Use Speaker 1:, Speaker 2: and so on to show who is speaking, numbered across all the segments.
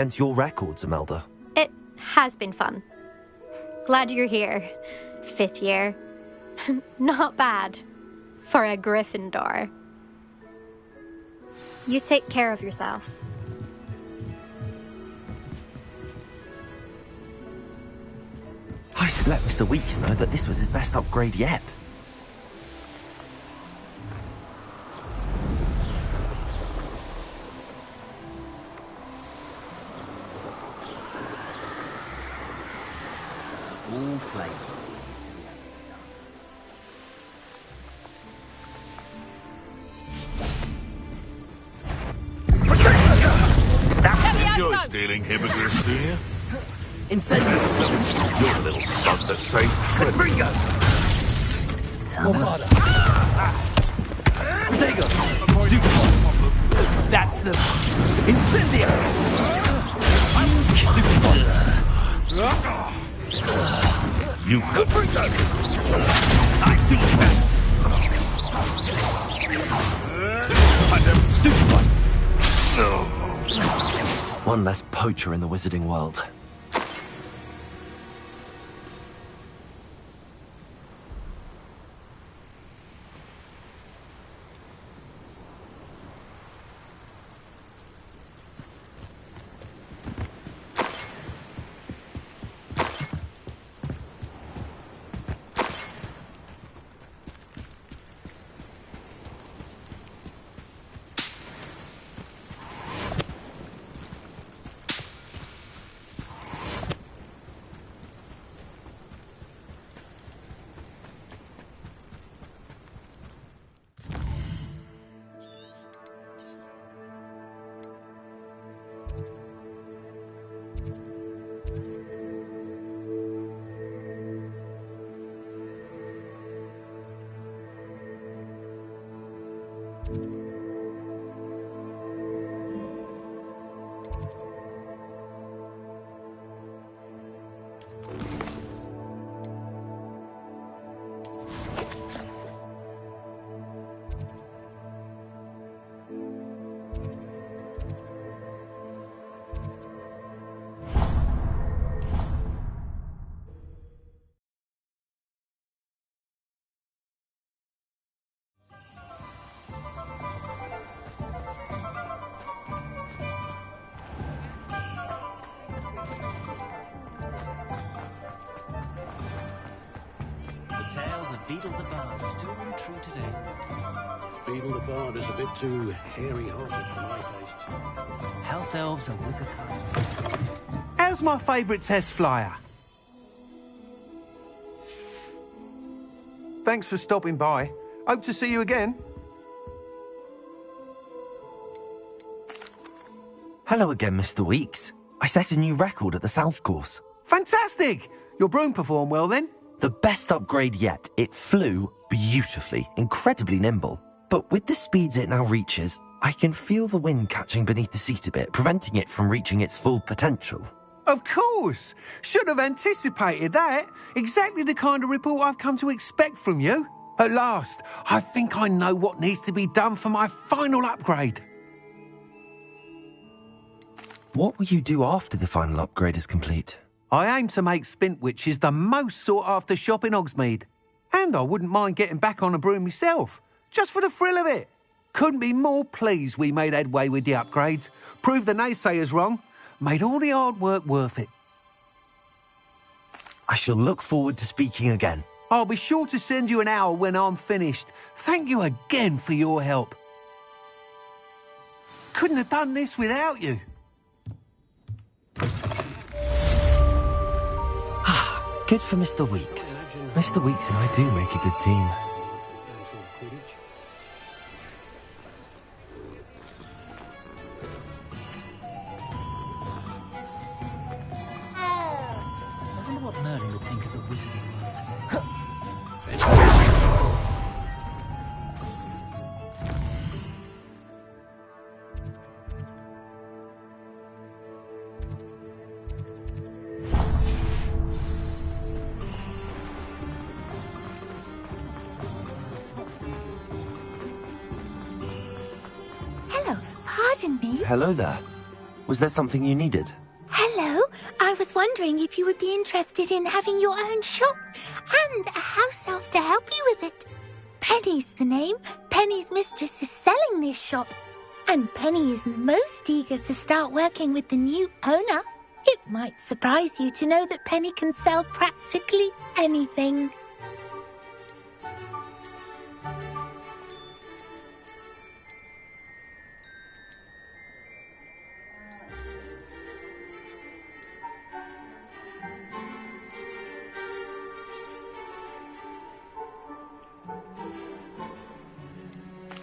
Speaker 1: And your records, Imelda.
Speaker 2: It has been fun. Glad you're here. 5th year. Not bad. For a Gryffindor. You take care of yourself.
Speaker 1: I should let Mr. Weeks know that this was his best upgrade yet.
Speaker 3: All play.
Speaker 4: Enjoy stealing hippogriffs, do you?
Speaker 1: Incendio!
Speaker 4: You're the little son that saved Trent.
Speaker 1: Ringo! Dego! Stupid one! That's the... Incendio! Stupid one!
Speaker 4: You've got Ringo!
Speaker 1: I've seen that! Stupid one! One less poacher in the wizarding world.
Speaker 5: Beadle the Bard still ring true today.
Speaker 6: Beadle the Bard is a bit too hairy-hearted for my taste.
Speaker 5: House elves and wizard high.
Speaker 7: How's my favourite test flyer? Thanks for stopping by. Hope to see you again.
Speaker 1: Hello again, Mr. Weeks. I set a new record at the South Course.
Speaker 7: Fantastic! Your broom performed well then?
Speaker 1: The best upgrade yet. It flew beautifully, incredibly nimble. But with the speeds it now reaches, I can feel the wind catching beneath the seat a bit, preventing it from reaching its full potential.
Speaker 7: Of course! Should have anticipated that. Exactly the kind of report I've come to expect from you. At last, I think I know what needs to be done for my final upgrade.
Speaker 1: What will you do after the final upgrade is complete?
Speaker 7: I aim to make Spintwitches the most sought-after shop in Hogsmeade. And I wouldn't mind getting back on a broom myself, just for the thrill of it. Couldn't be more pleased we made headway with the upgrades, proved the naysayers wrong, made all the hard work worth it.
Speaker 1: I shall look forward to speaking again.
Speaker 7: I'll be sure to send you an hour when I'm finished. Thank you again for your help. Couldn't have done this without you.
Speaker 1: Good for Mr. Weeks. Mr. Weeks and I do make a good team.
Speaker 5: I wonder what Merlin would think of the wizarding world.
Speaker 8: Pardon me.
Speaker 1: Hello there. Was there something you needed?
Speaker 3: Hello, I was wondering if you would be interested in having your own shop and a house elf to help you with it. Penny's the name. Penny's mistress is selling this shop, and Penny is most eager to start working with the new owner. It might surprise you to know that Penny can sell practically anything.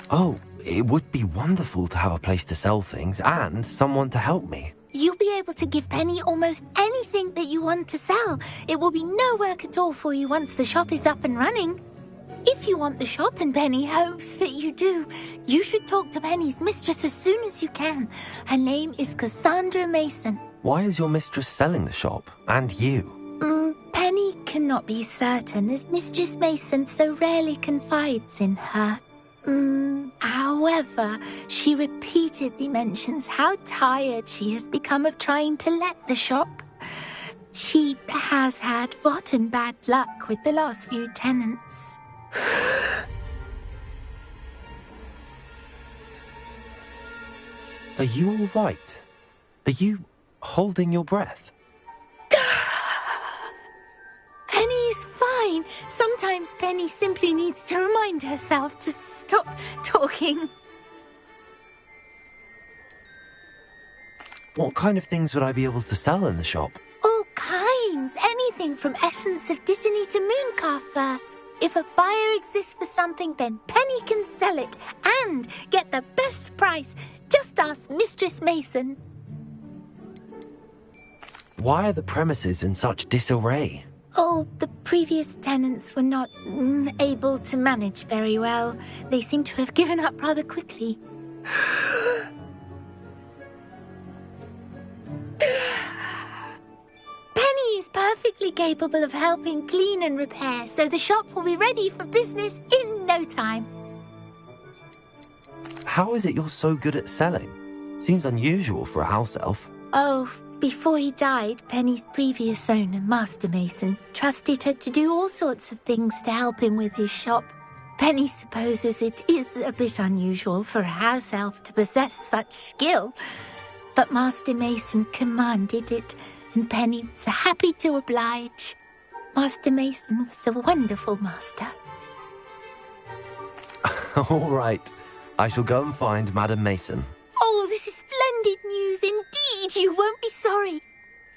Speaker 1: Oh, it would be wonderful to have a place to sell things and someone to help me.
Speaker 3: You'll be able to give Penny almost anything that you want to sell. It will be no work at all for you once the shop is up and running. If you want the shop, and Penny hopes that you do, you should talk to Penny's mistress as soon as you can. Her name is Cassandra Mason.
Speaker 1: Why is your mistress selling the shop? And you?
Speaker 3: Penny cannot be certain, as Mistress Mason so rarely confides in her. However, she repeatedly mentions how tired she has become of trying to let the shop. She has had rotten bad luck with the last few tenants.
Speaker 1: Are you all right? Are you holding your breath?
Speaker 3: Penny's fine. Sometimes Penny simply needs to remind herself to stop talking.
Speaker 1: What kind of things would I be able to sell in the shop?
Speaker 3: All kinds. Anything from essence of Disney to mooncalf fur. If a buyer exists for something, then Penny can sell it and get the best price. Just ask Mistress Mason.
Speaker 1: Why are the premises in such disarray?
Speaker 3: Oh, the previous tenants were not able to manage very well. They seem to have given up rather quickly. Penny is perfectly capable of helping clean and repair, so the shop will be ready for business in no time.
Speaker 1: How is it you're so good at selling? Seems unusual for a house elf.
Speaker 3: Oh, before he died, Penny's previous owner, Master Mason, trusted her to do all sorts of things to help him with his shop. Penny supposes it is a bit unusual for a house elf to possess such skill, but Master Mason commanded it, and Penny was happy to oblige. Master Mason was a wonderful master.
Speaker 1: All right. I shall go and find Madam Mason.
Speaker 3: Oh, this is splendid news indeed. You won't be sorry.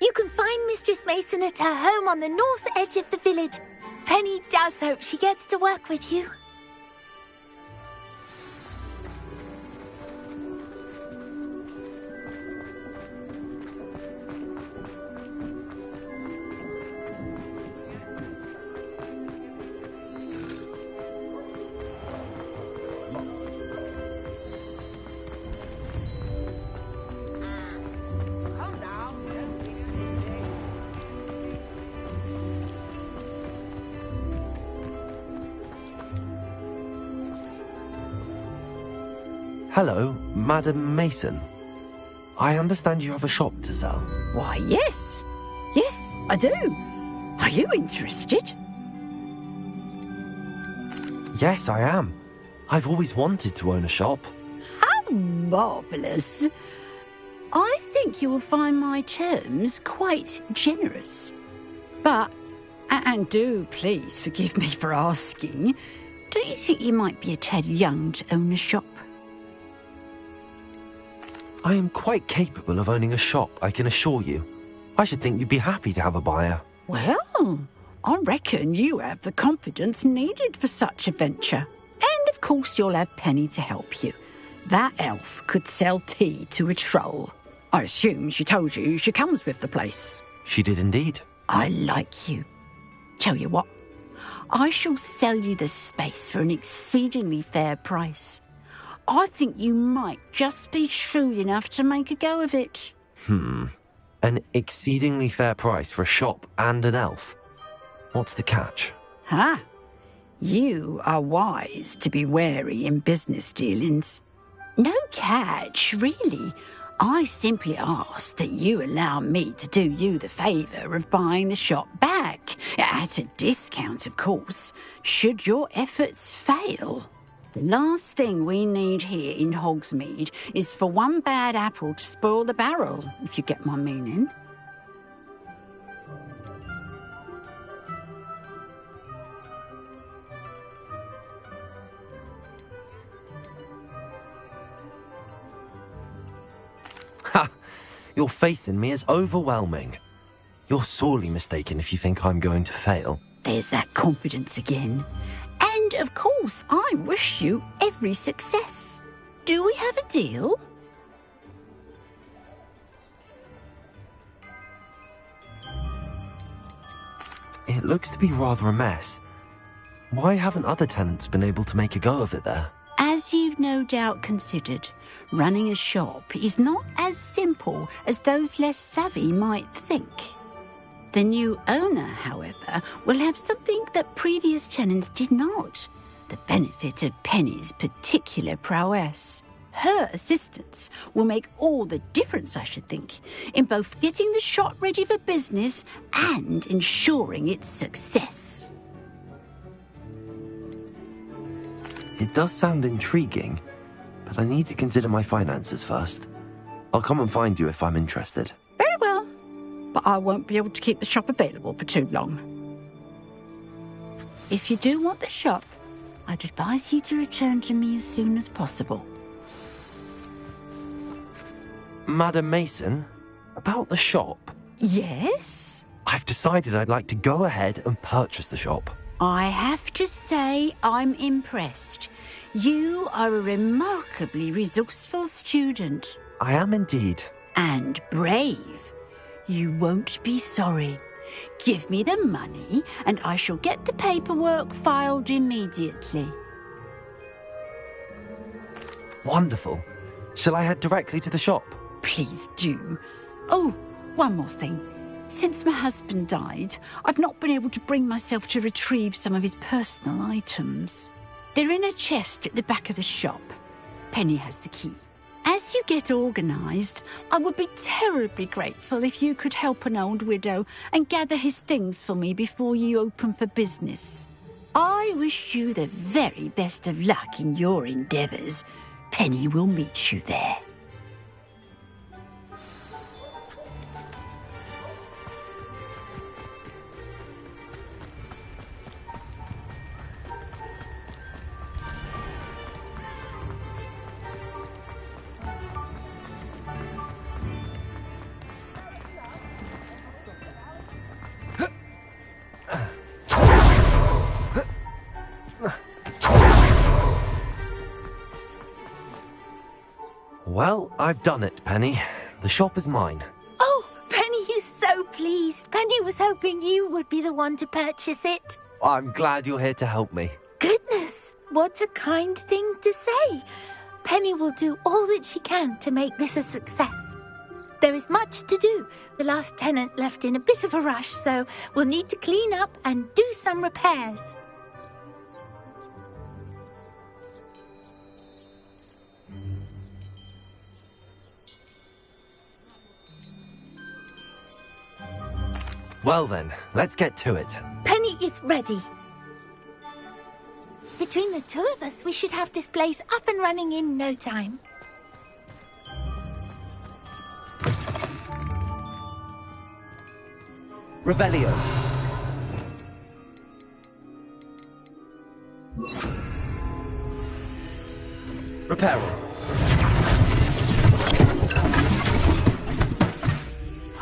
Speaker 3: You can find Mistress Mason at her home on the north edge of the village. Penny does hope she gets to work with you.
Speaker 1: Hello, Madam Mason. I understand you have a shop to sell.
Speaker 8: Why, yes. Yes, I do. Are you interested?
Speaker 1: Yes, I am. I've always wanted to own a shop.
Speaker 8: How marvellous. I think you will find my terms quite generous. But, and do please forgive me for asking, don't you think you might be a tad young to own a shop?
Speaker 1: I am quite capable of owning a shop, I can assure you. I should think you'd be happy to have a buyer.
Speaker 8: Well, I reckon you have the confidence needed for such a venture. And of course you'll have Penny to help you. That elf could sell tea to a troll. I assume she told you she comes with the place.
Speaker 1: She did indeed.
Speaker 8: I like you. Tell you what, I shall sell you the space for an exceedingly fair price. I think you might just be shrewd enough to make a go of it.
Speaker 1: An exceedingly fair price for a shop and an elf. What's the catch?
Speaker 8: Ah, you are wise to be wary in business dealings. No catch, really. I simply ask that you allow me to do you the favour of buying the shop back, at a discount, of course, should your efforts fail. The last thing we need here in Hogsmeade is for one bad apple to spoil the barrel, if you get my meaning.
Speaker 1: Ha! Your faith in me is overwhelming. You're sorely mistaken if you think I'm going to fail.
Speaker 8: There's that confidence again. And, of course, I wish you every success. Do we have a deal?
Speaker 1: It looks to be rather a mess. Why haven't other tenants been able to make a go of it there?
Speaker 8: As you've no doubt considered, running a shop is not as simple as those less savvy might think. The new owner, however, will have something that previous tenants did not: the benefit of Penny's particular prowess. Her assistance will make all the difference, I should think, in both getting the shop ready for business and ensuring its success.
Speaker 1: It does sound intriguing, but I need to consider my finances first. I'll come and find you if I'm interested.
Speaker 8: Very well, but I won't be able to keep the shop available for too long. If you do want the shop, I'd advise you to return to me as soon as possible.
Speaker 1: Madam Mason, about the shop?
Speaker 8: Yes?
Speaker 1: I've decided I'd like to go ahead and purchase the shop.
Speaker 8: I have to say I'm impressed. You are a remarkably resourceful student.
Speaker 1: I am indeed.
Speaker 8: And brave. You won't be sorry. Give me the money and I shall get the paperwork filed immediately.
Speaker 1: Wonderful. Shall I head directly to the shop?
Speaker 8: Please do. Oh, one more thing. Since my husband died, I've not been able to bring myself to retrieve some of his personal items. They're in a chest at the back of the shop. Penny has the key. As you get organised, I would be terribly grateful if you could help an old widow and gather his things for me before you open for business. I wish you the very best of luck in your endeavours. Penny will meet you there.
Speaker 1: Well, I've done it, Penny. The shop is mine.
Speaker 3: Oh, Penny is so pleased. Penny was hoping you would be the one to purchase it.
Speaker 1: I'm glad you're here to help me.
Speaker 3: Goodness, what a kind thing to say. Penny will do all that she can to make this a success. There is much to do. The last tenant left in a bit of a rush, so we'll need to clean up and do some repairs.
Speaker 1: Well then, let's get to it.
Speaker 3: Penny is ready. Between the two of us, we should have this place up and running in no time.
Speaker 1: Revelio. Reparo.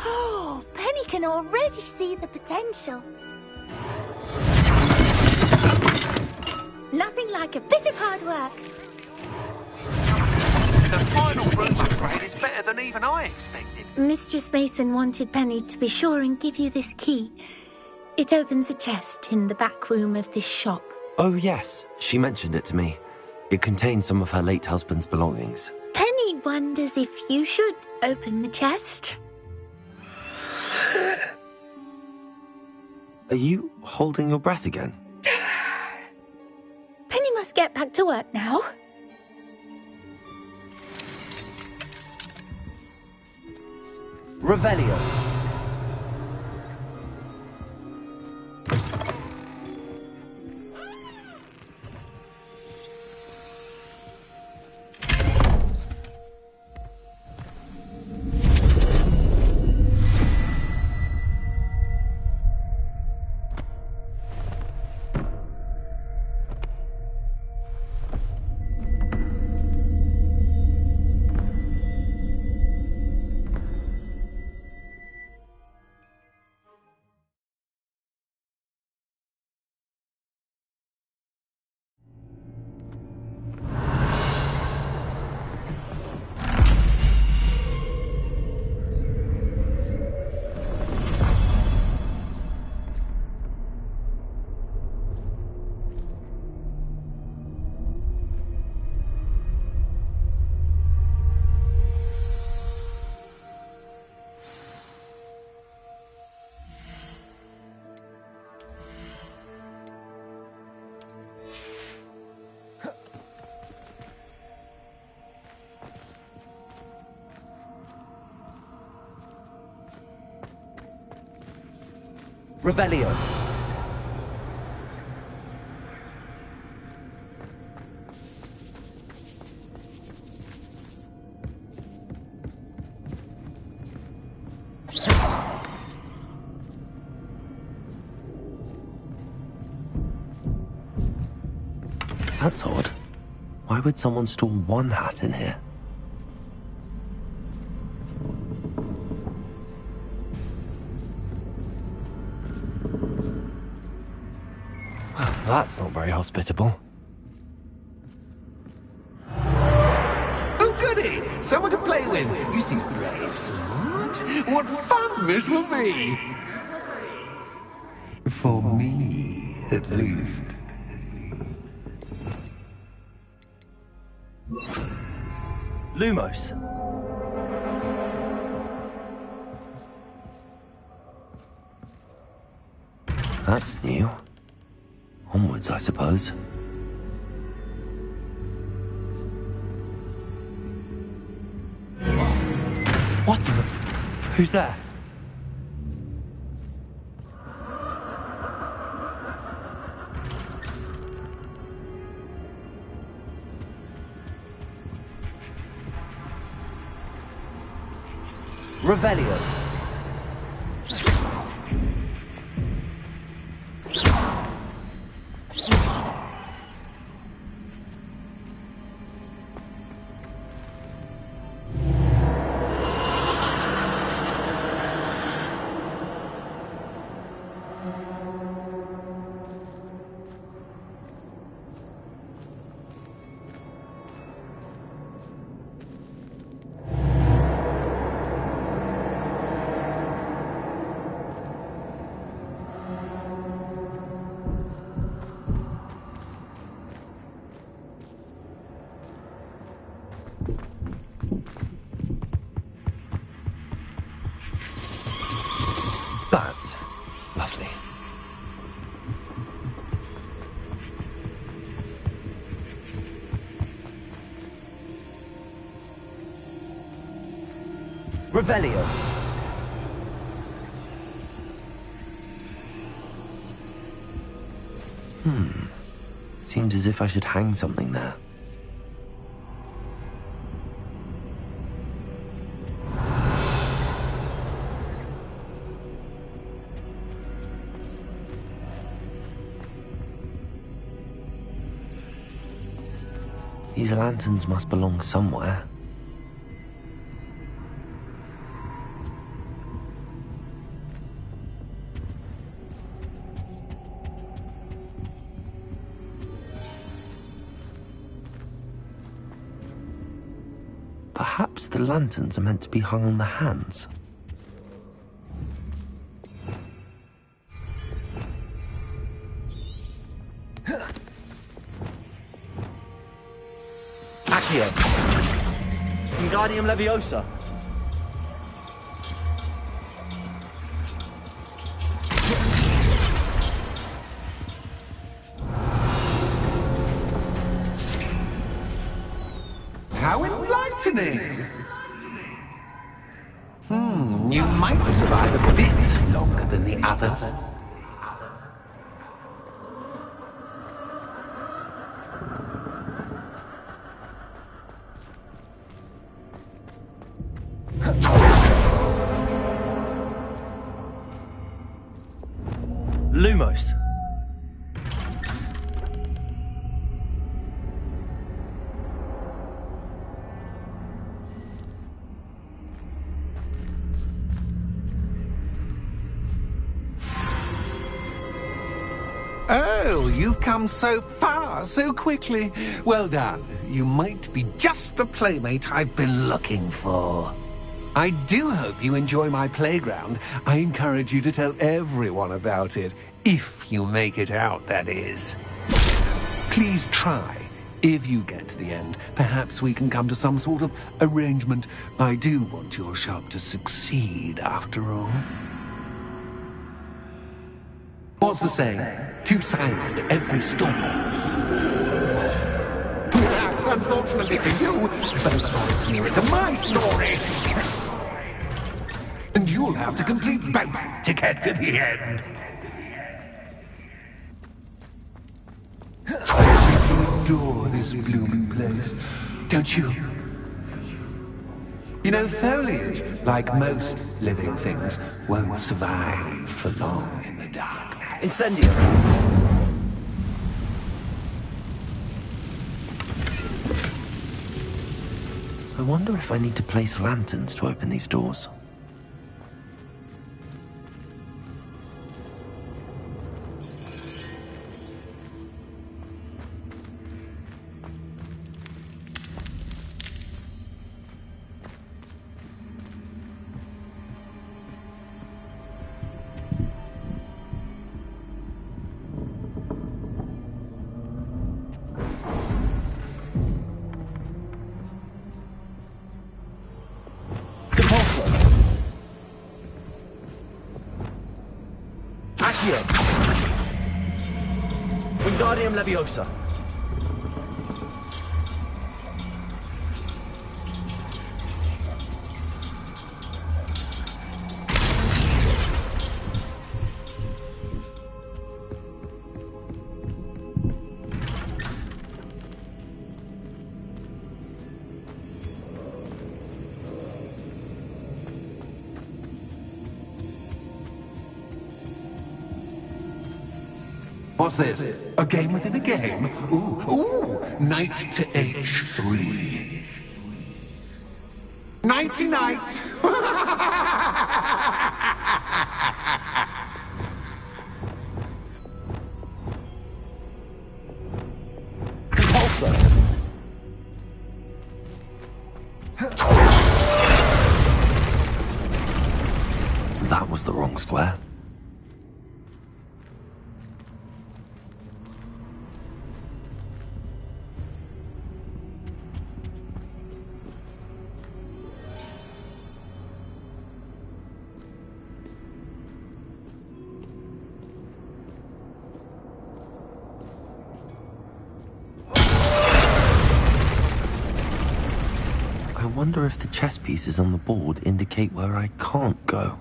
Speaker 3: Oh, Penny can already see the potential. Nothing like a bit of hard work.
Speaker 7: The final broom upgrade is better than even I expected.
Speaker 3: Mistress Mason wanted Penny to be sure and give you this key. It opens a chest in the back room of this shop.
Speaker 1: Oh yes, she mentioned it to me. It contains some of her late husband's belongings.
Speaker 3: Penny wonders if you should open the chest.
Speaker 1: Are you holding your breath again?
Speaker 3: Penny must get back to work now.
Speaker 1: Revelio. Revelio. That's odd. Why would someone store one hat in here? That's not very hospitable.
Speaker 7: Oh, goody! Someone to play with. You seem great. What fun this will be! For me, at least.
Speaker 1: Lumos. That's new. Onwards, I suppose. What in the... Who's there? Revelio. Bats. Lovely. Revelio. Seems as if I should hang something there. These lanterns must belong somewhere. Perhaps the lanterns are meant to be hung on the hands. Accio. Wingardium Leviosa.
Speaker 7: How enlightening! New might survive a bit longer than the others.
Speaker 9: Lumos.
Speaker 7: Oh, you've come so far so quickly. Well done. You might be just the playmate I've been looking for. I do hope you enjoy my playground. I encourage you to tell everyone about it. If you make it out, that is. Please try. If you get to the end, perhaps we can come to some sort of arrangement. I do want your shop to succeed, after all. What's the saying? Two sides to every story. Unfortunately for you, both sides near into my story. And you'll have to complete both to get to the end. I simply adore this blooming place, don't you? You know, foliage, like most living things, won't survive for long in the dark.
Speaker 9: Incendio.
Speaker 1: I wonder if I need to place lanterns to open these doors.
Speaker 9: Wingardium Leviosa.
Speaker 7: What's this? A game within a game? Ooh, knight to H3. Nighty-night!
Speaker 9: Compulsor.
Speaker 1: That was the wrong square. I wonder if the chess pieces on the board indicate where I can't go.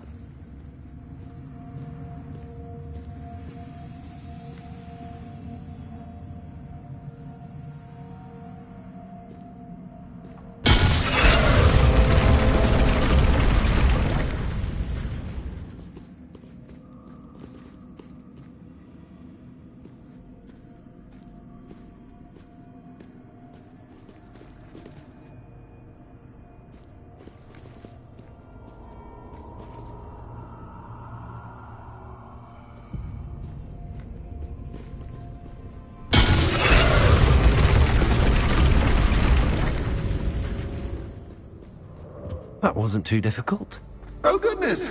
Speaker 1: That wasn't too difficult.
Speaker 7: Oh, goodness!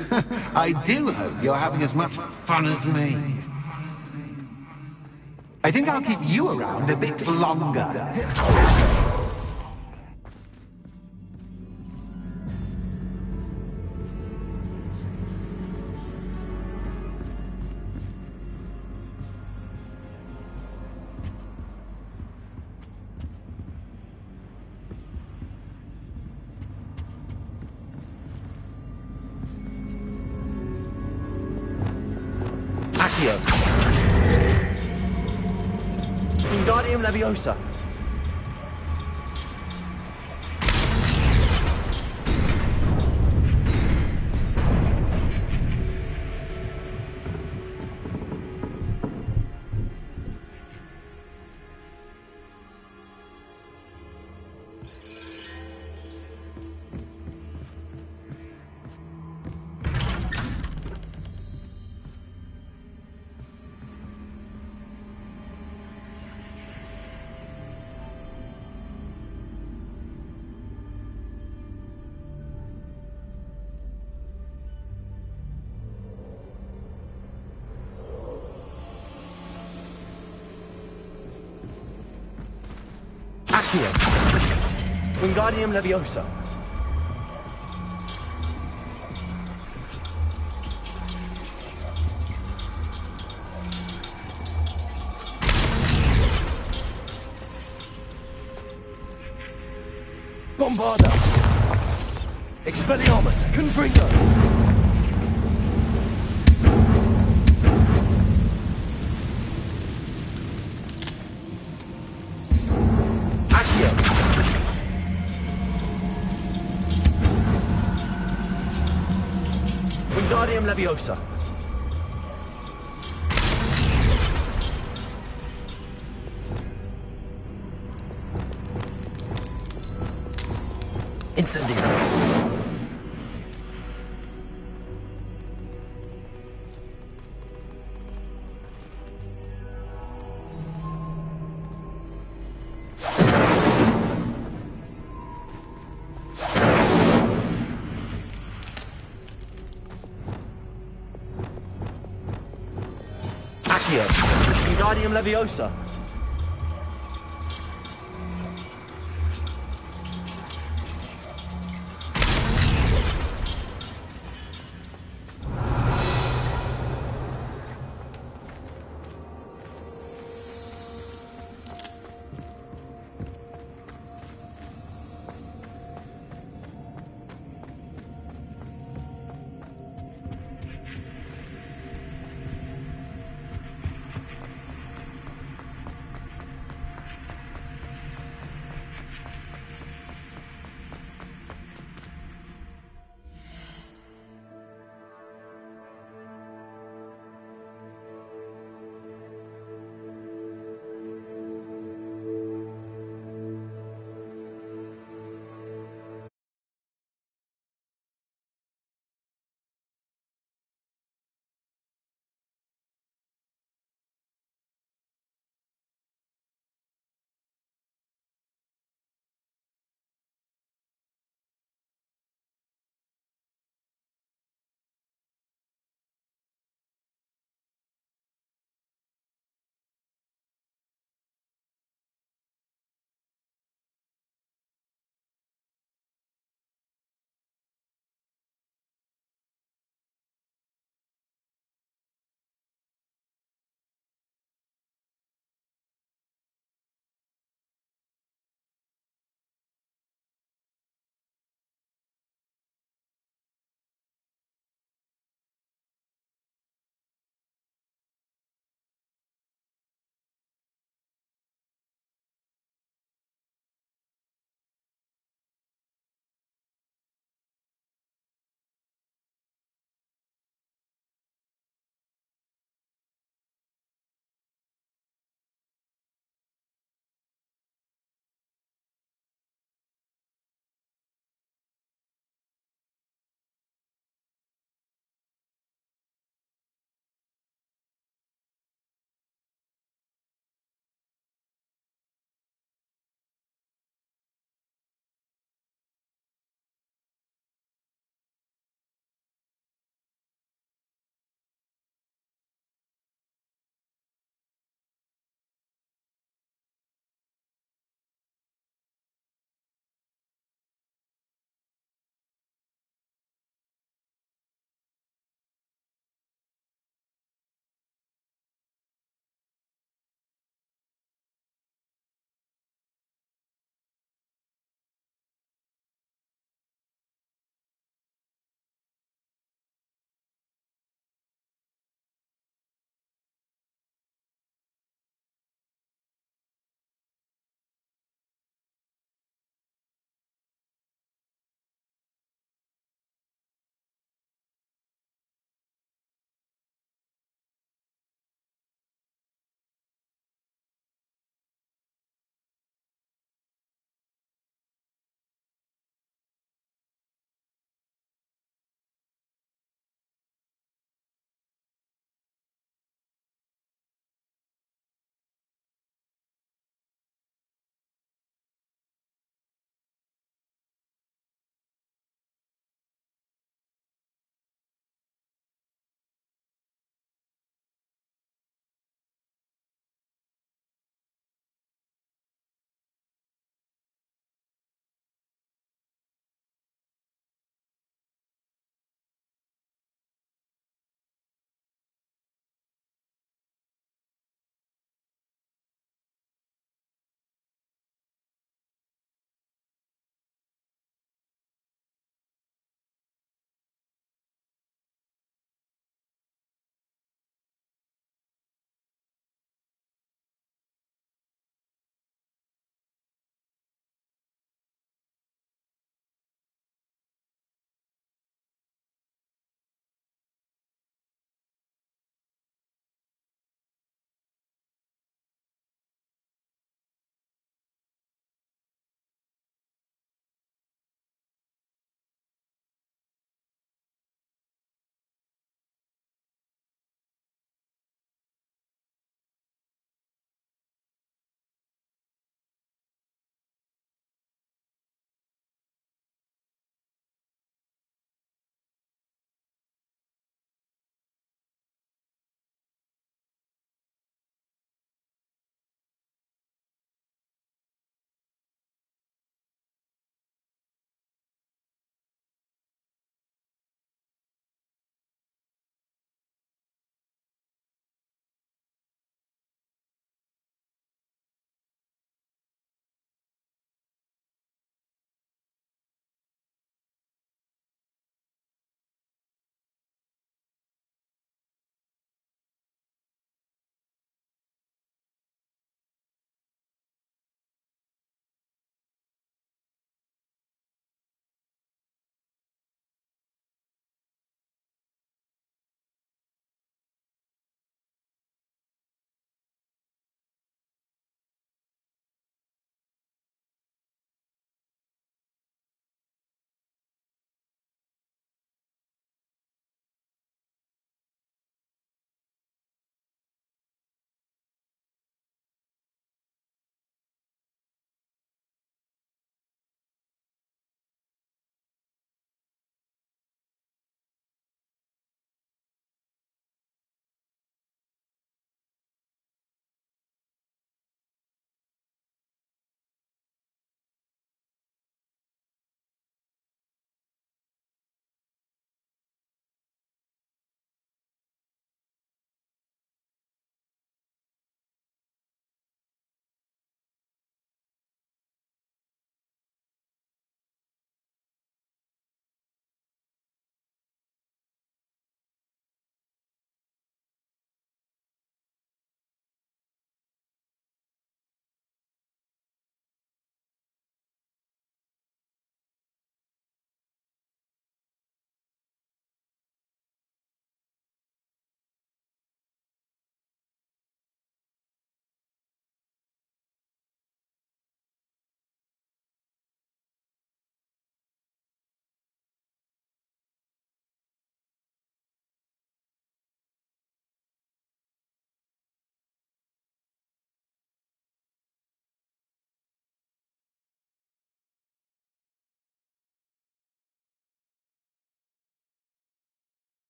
Speaker 7: I do hope you're having as much fun as me. I think I'll keep you around a bit longer.
Speaker 9: Accio. Wingardium Leviosa. Accio. Wingardium Leviosa. Bombarda. Expelliarmus. Confringo. Wingardium Leviosa. Incendio. Accio. Wingardium Leviosa.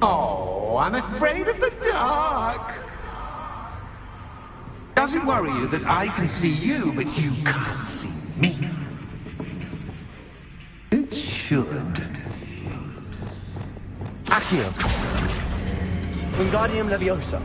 Speaker 7: Oh, I'm afraid of the dark. Does it worry you that I can see you, but you can't see me? It should.
Speaker 9: Accio. Wingardium Leviosa.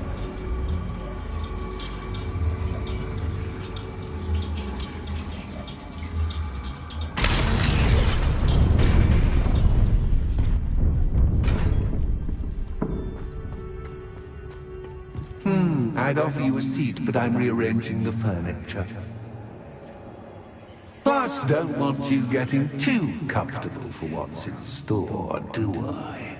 Speaker 7: I'd offer you a seat, but I'm rearranging the furniture. Plus, don't want you getting too comfortable for what's in store, do I?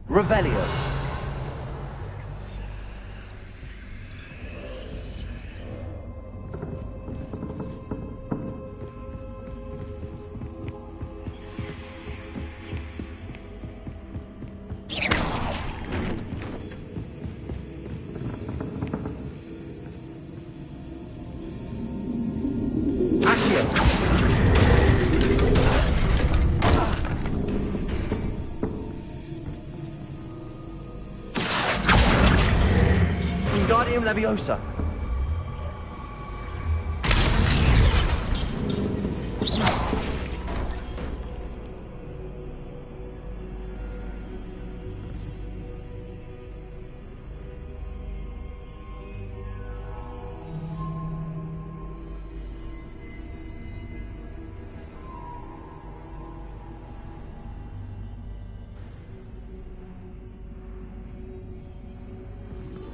Speaker 9: Revelio. Wingardium Leviosa.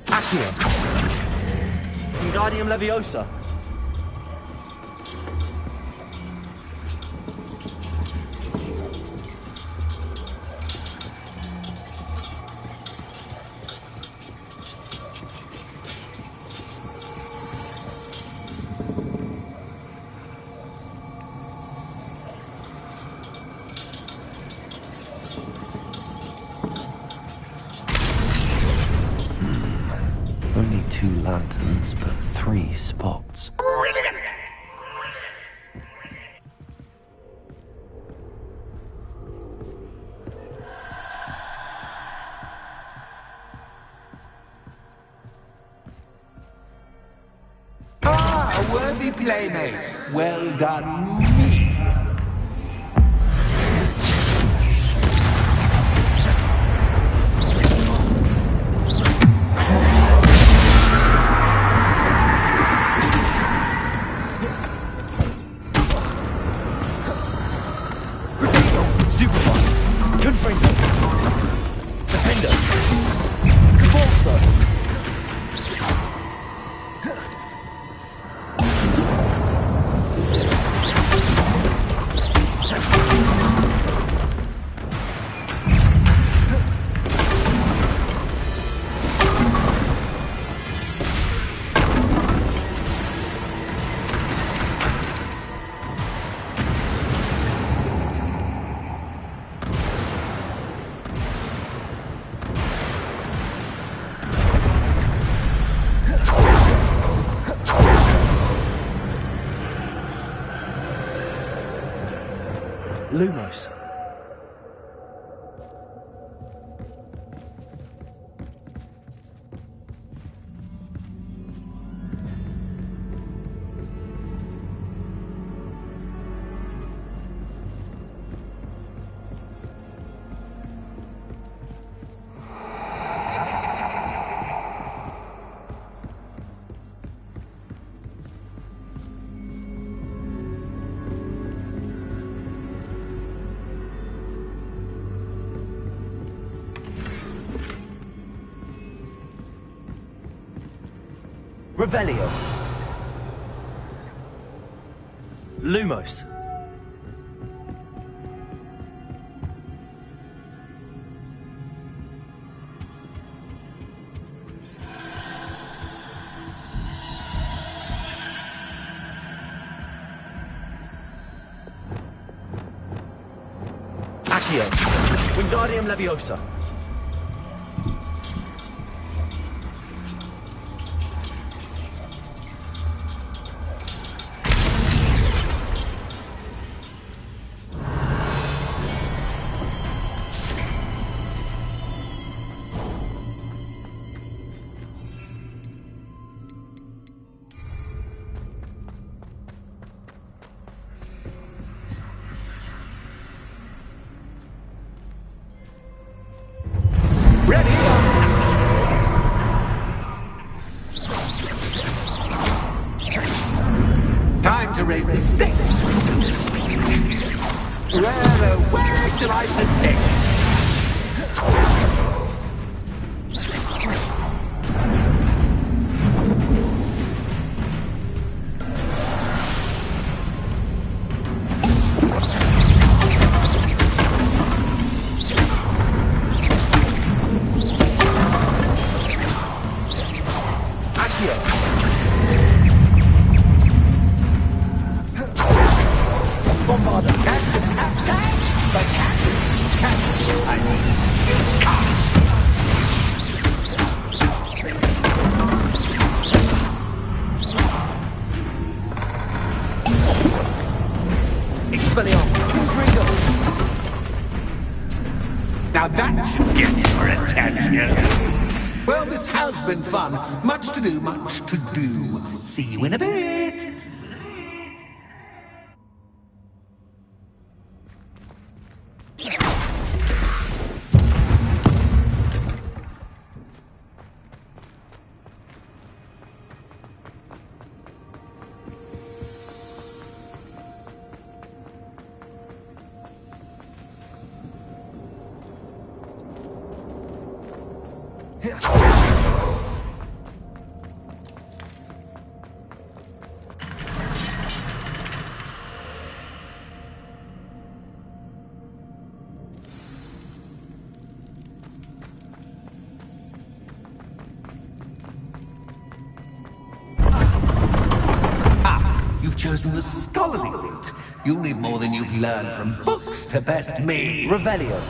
Speaker 9: Accio. Wingardium Leviosa.
Speaker 1: Only 2 lanterns, but 3 spots.
Speaker 4: Brilliant!
Speaker 7: Ah, a worthy playmate. Well done, me.
Speaker 9: Stupefy. Confringo. Defender. Convulsor. Lumos. Revelio. Lumos. Accio. Wingardium Leviosa.
Speaker 7: Time to raise the stakes, so to speak. Where shall I begin? Now that should get your attention. Well, this has been fun. Much to do, much to do. See you in a bit. You've chosen the scholarly route. You'll need more than you've learned from books to best me.
Speaker 9: Revelio.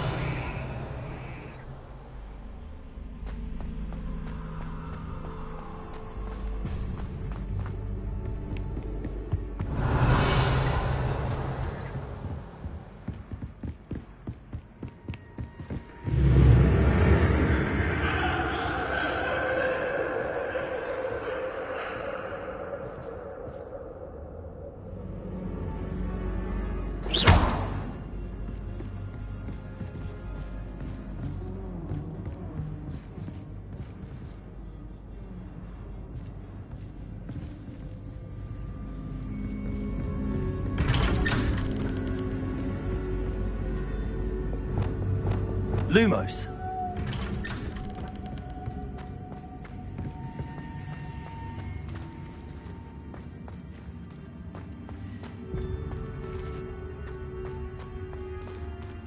Speaker 9: Lumos.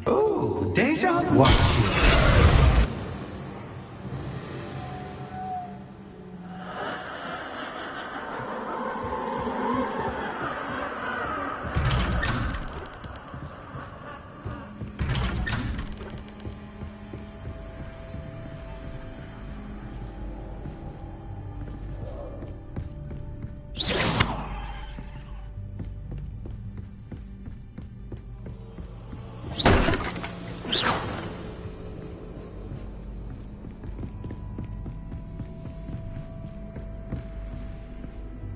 Speaker 7: Oh, deja vu.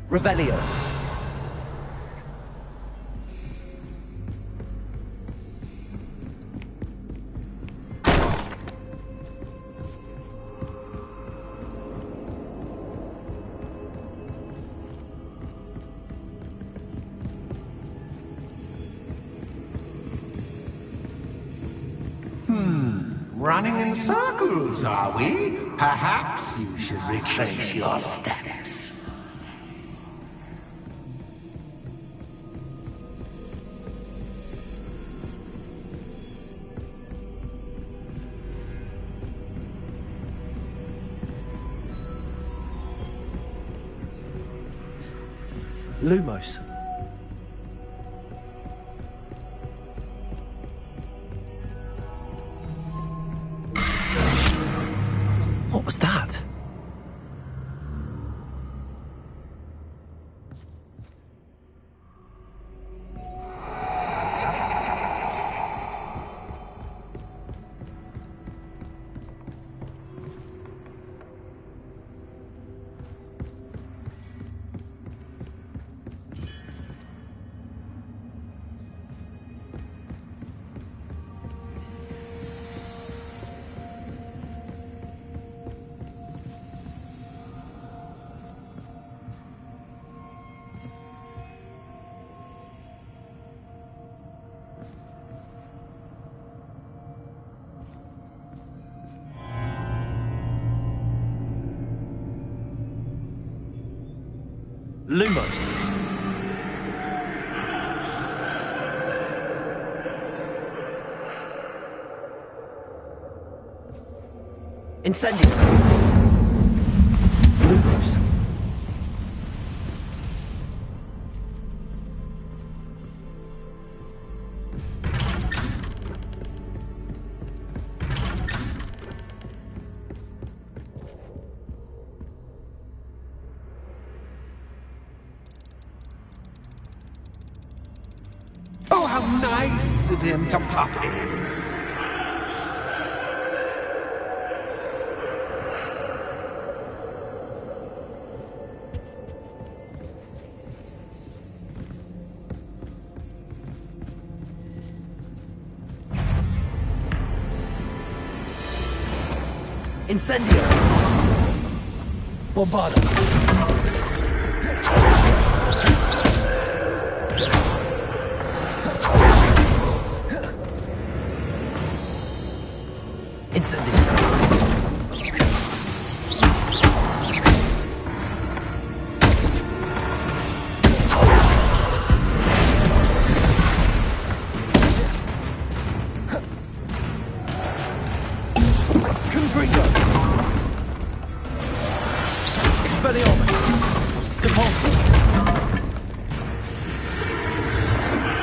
Speaker 9: Revelio.
Speaker 7: Running in circles, are we? Perhaps you should retrace your steps.
Speaker 9: Lumos.
Speaker 1: was that?
Speaker 9: Lumos. Incendio. Lumos.
Speaker 7: Oh, how nice of him to pop in.
Speaker 9: Incendio. Bombarda. Incendio. Confringo. Expelliarmus. Depulso.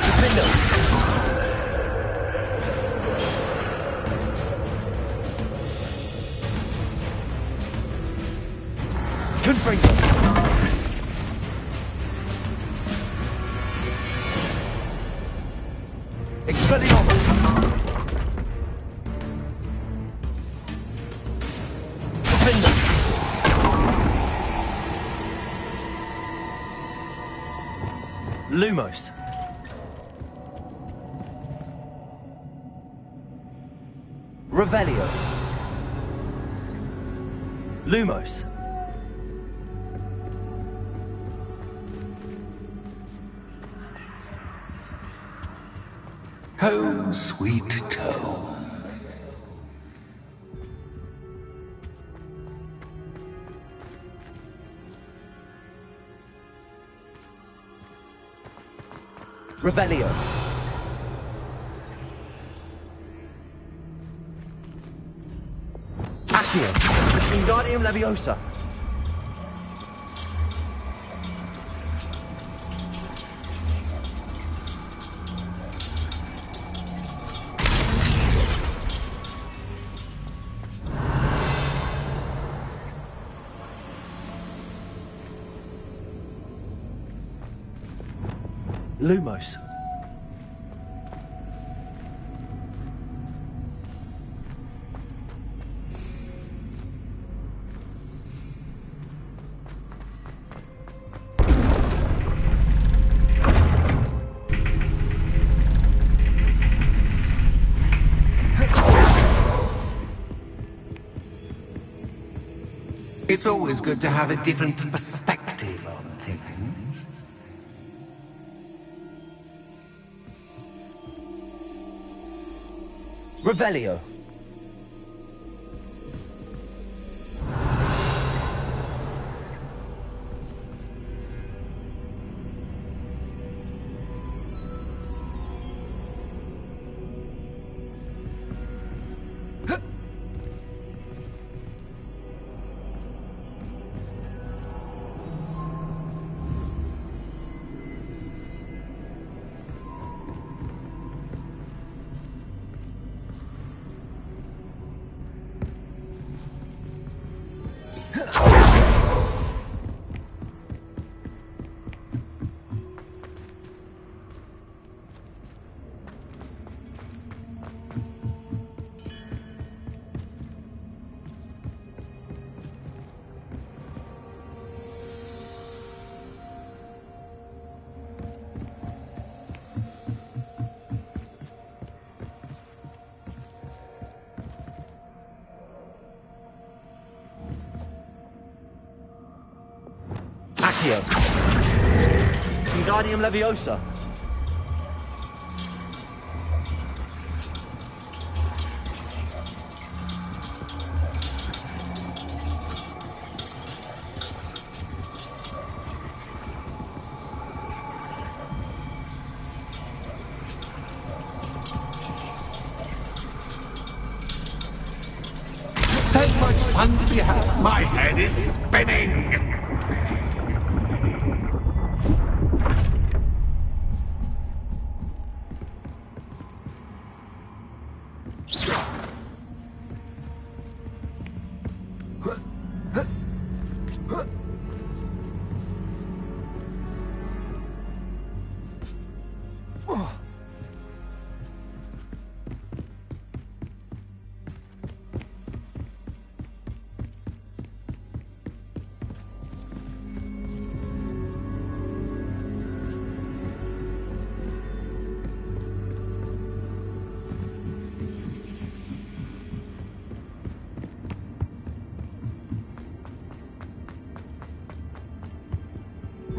Speaker 9: Defendo. Confringo. Expelliarmus. Defendo. Lumos. Revelio. Lumos.
Speaker 4: Home, sweet home.
Speaker 9: Revelio. Accio. Wingardium Leviosa. Lumos.
Speaker 7: It's always good to have a different perspective on things.
Speaker 9: Revelio. Accio. Wingardium Leviosa.
Speaker 4: So much fun to be had. My head is spinning.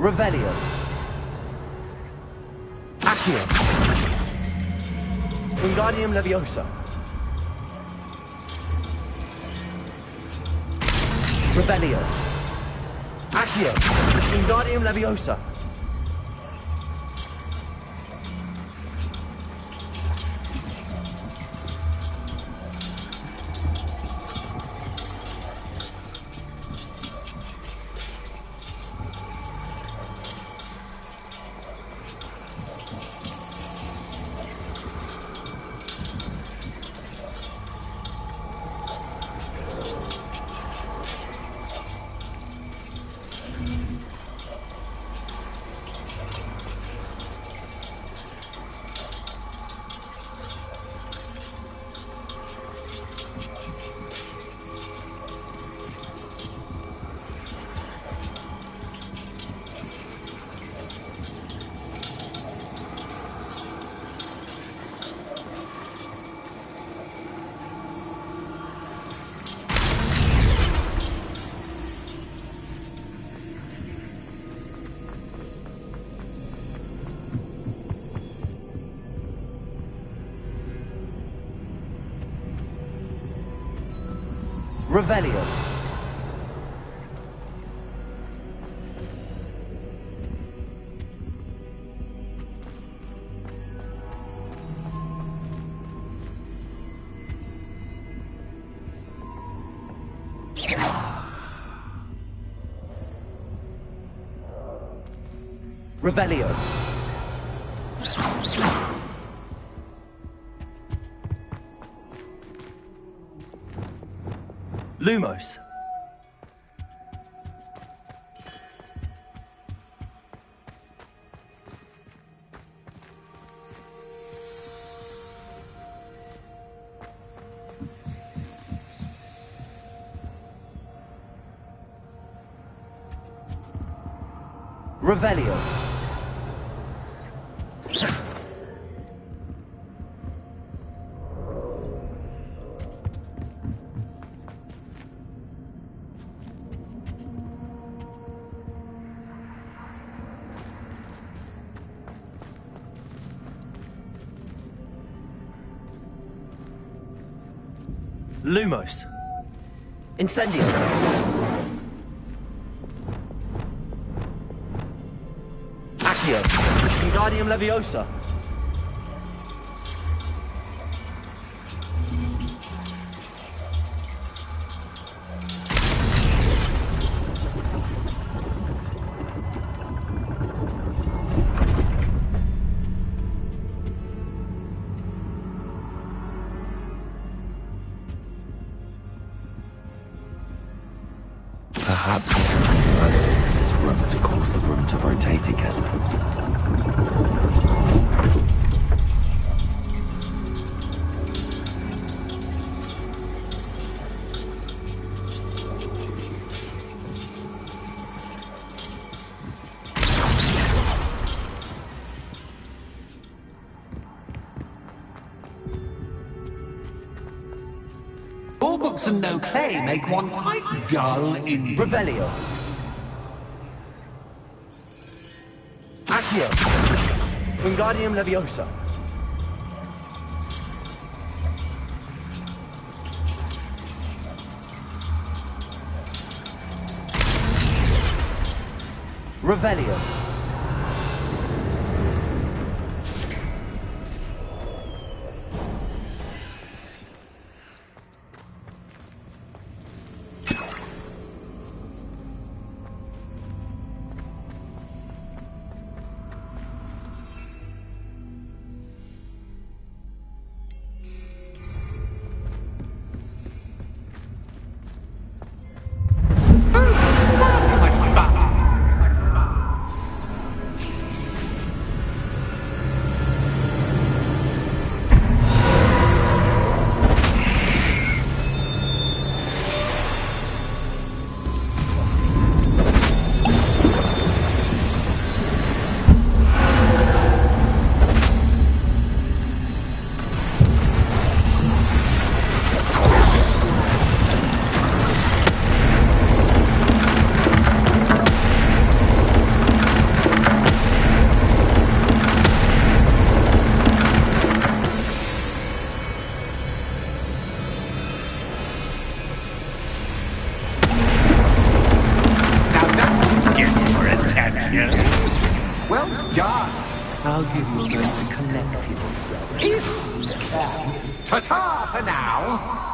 Speaker 9: Revelio. Accio. Wingardium Leviosa. Revelio. Accio. Wingardium Leviosa. Revelio. Revelio. Lumos. Revelio. Lumos. Incendio. Accio. Wingardium Leviosa.
Speaker 1: Perhaps it can be converted into this room to cause the room to rotate again.
Speaker 4: All books and no clay make one quite dull in
Speaker 9: Revelio. Accio. Wingardium Leviosa. Revelio.
Speaker 4: Well done. I'll give you a moment to collect yourself. If you can. Ta-ta for now.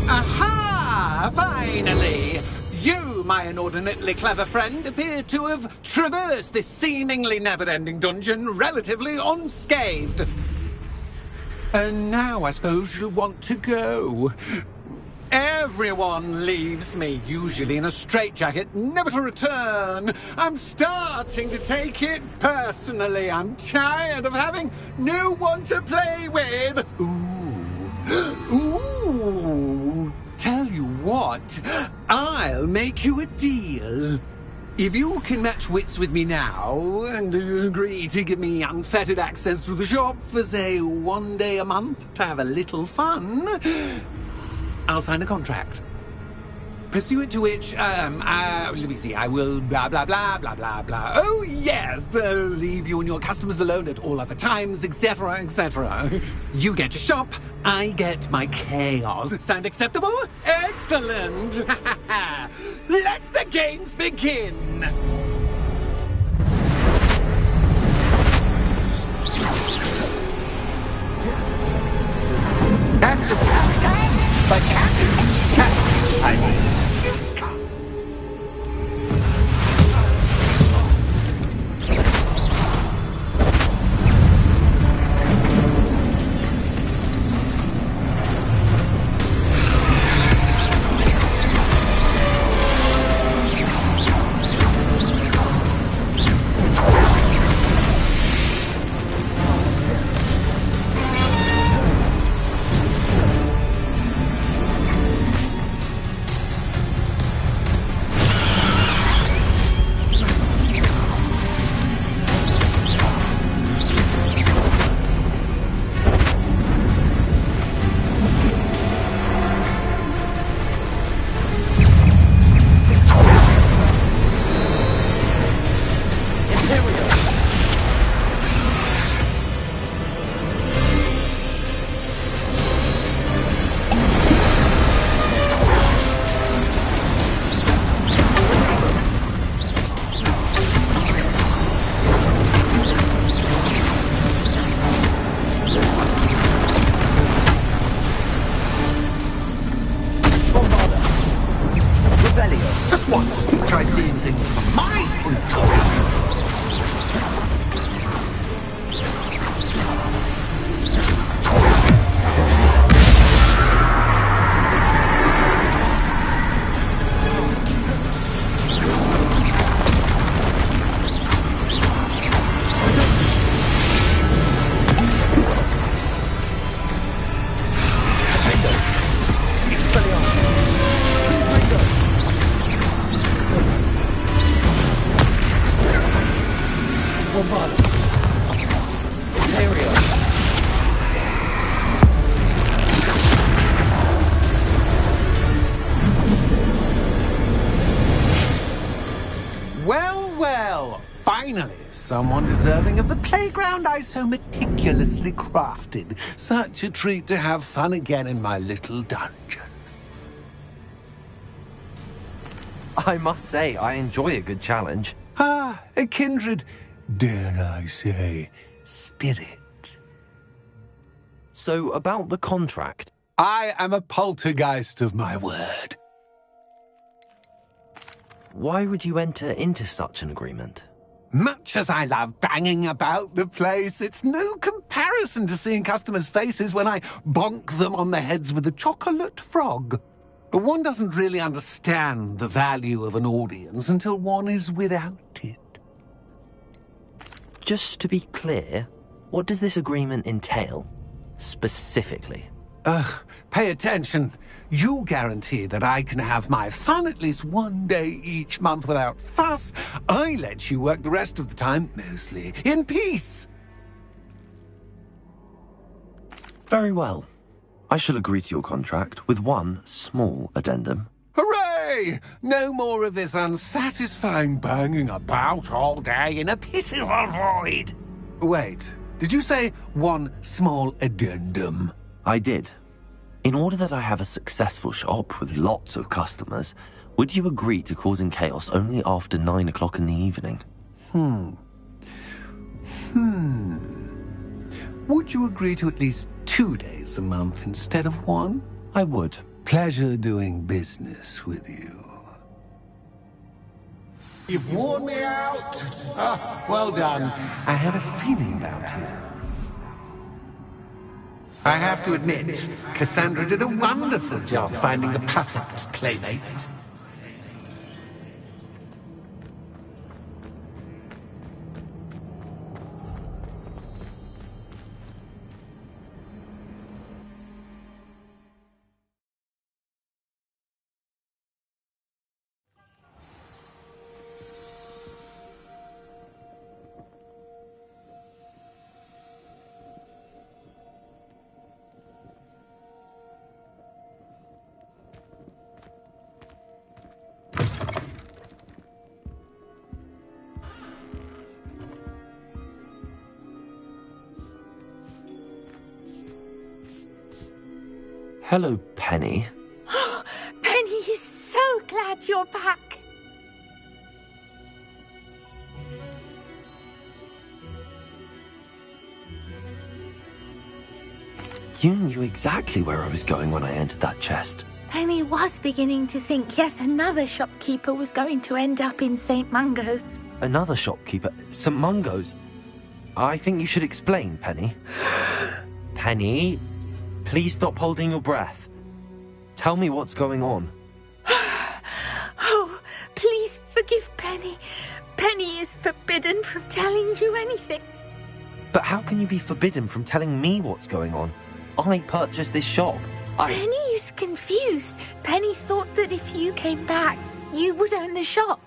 Speaker 4: Aha! Finally! You, my inordinately clever friend, appear to have traversed this seemingly never-ending dungeon relatively unscathed. And now I suppose you'll want to go. Everyone leaves me, usually in a straitjacket, never to return. I'm starting to take it personally. I'm tired of having no one to play with. Ooh, tell you what, I'll make you a deal. If you can match wits with me now and agree to give me unfettered access to the shop for, say, 1 day a month to have a little fun, I'll sign a contract. Pursuant to which, let me see, I will blah, blah, blah, blah, blah, blah. Oh, yes, leave you and your customers alone at all other times, etc., etc. You get your shop, I get my chaos. Sound acceptable? Excellent! Let the games begin! That's just but I mean, in for my brutality. Finally, someone deserving of the playground I so meticulously crafted. Such a treat to have fun again in my little dungeon.
Speaker 1: I must say, I enjoy a good challenge.
Speaker 4: Ah, a kindred, dare I say, spirit.
Speaker 1: So, about the contract.
Speaker 4: I am a poltergeist of my word.
Speaker 1: Why would you enter into such an agreement?
Speaker 4: Much as I love banging about the place, it's no comparison to seeing customers' faces when I bonk them on the heads with a chocolate frog. One doesn't really understand the value of an audience until one is without it.
Speaker 1: Just to be clear, what does this agreement entail, specifically?
Speaker 4: Pay attention. You guarantee that I can have my fun at least one day each month without fuss. I let you work the rest of the time, mostly in peace.
Speaker 1: Very well. I shall agree to your contract with one small addendum.
Speaker 4: Hooray! No more of this unsatisfying banging about all day in a pitiful void. Wait, did you say one small addendum?
Speaker 1: I did. In order that I have a successful shop with lots of customers, would you agree to causing chaos only after 9 o'clock in the evening?
Speaker 4: Would you agree to at least 2 days a month instead of one?
Speaker 1: I would.
Speaker 4: Pleasure doing business with you. You've worn me out. Ah, well done. I had a feeling about you. I have to admit, Cassandra did a wonderful job finding the perfect playmate.
Speaker 1: Hello, Penny.
Speaker 3: Penny is so glad you're back.
Speaker 1: You knew exactly where I was going when I entered that chest.
Speaker 3: Penny was beginning to think yet another shopkeeper was going to end up in St. Mungo's.
Speaker 1: Another shopkeeper? St. Mungo's? I think you should explain, Penny. Penny, please stop holding your breath. Tell me what's going on.
Speaker 3: Oh, please forgive Penny. Penny is forbidden from telling you anything.
Speaker 1: But how can you be forbidden from telling me what's going on? I purchased this shop.
Speaker 3: Penny is confused. Penny thought that if you came back, you would own the shop.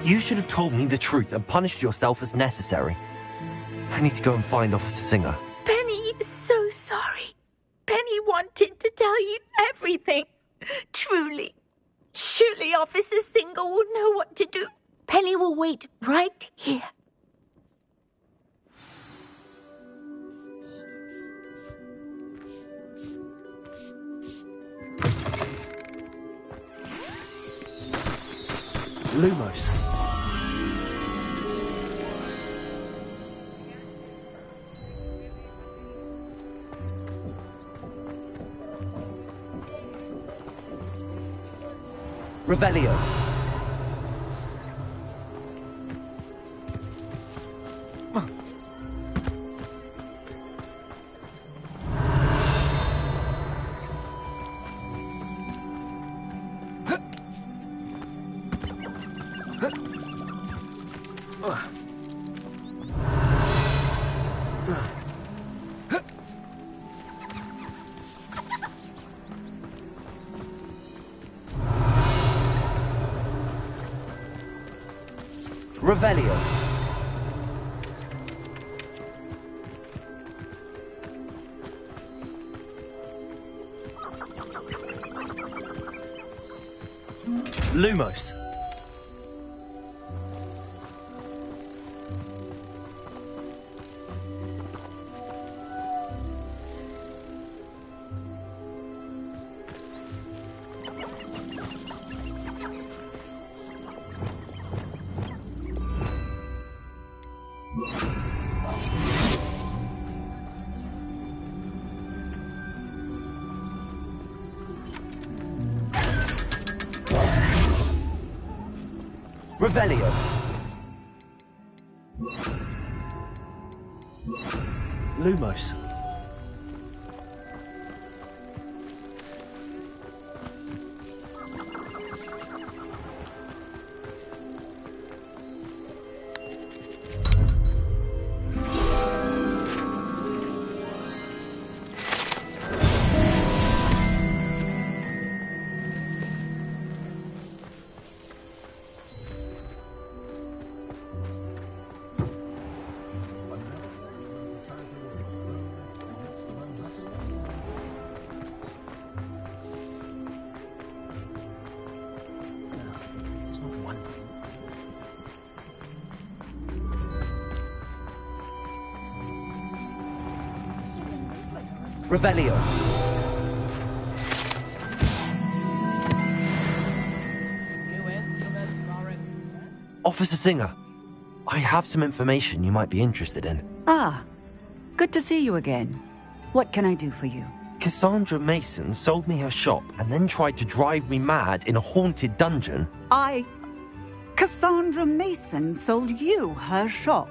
Speaker 1: You should have told me the truth and punished yourself as necessary. I need to go and find Officer Singer.
Speaker 3: Penny is so sorry. Penny wanted to tell you everything. Truly. Surely Officer Singer will know what to do. Penny will wait right here.
Speaker 1: Lumos.
Speaker 9: Revelio. Revelio. Lumos. Revelio. Lumos. Revelio. Officer Singer, I have some information you might be interested in.
Speaker 10: Ah, good to see you again. What can I do for you?
Speaker 1: Cassandra Mason sold me her shop and then tried to drive me mad in a haunted dungeon.
Speaker 10: Cassandra Mason sold you her shop.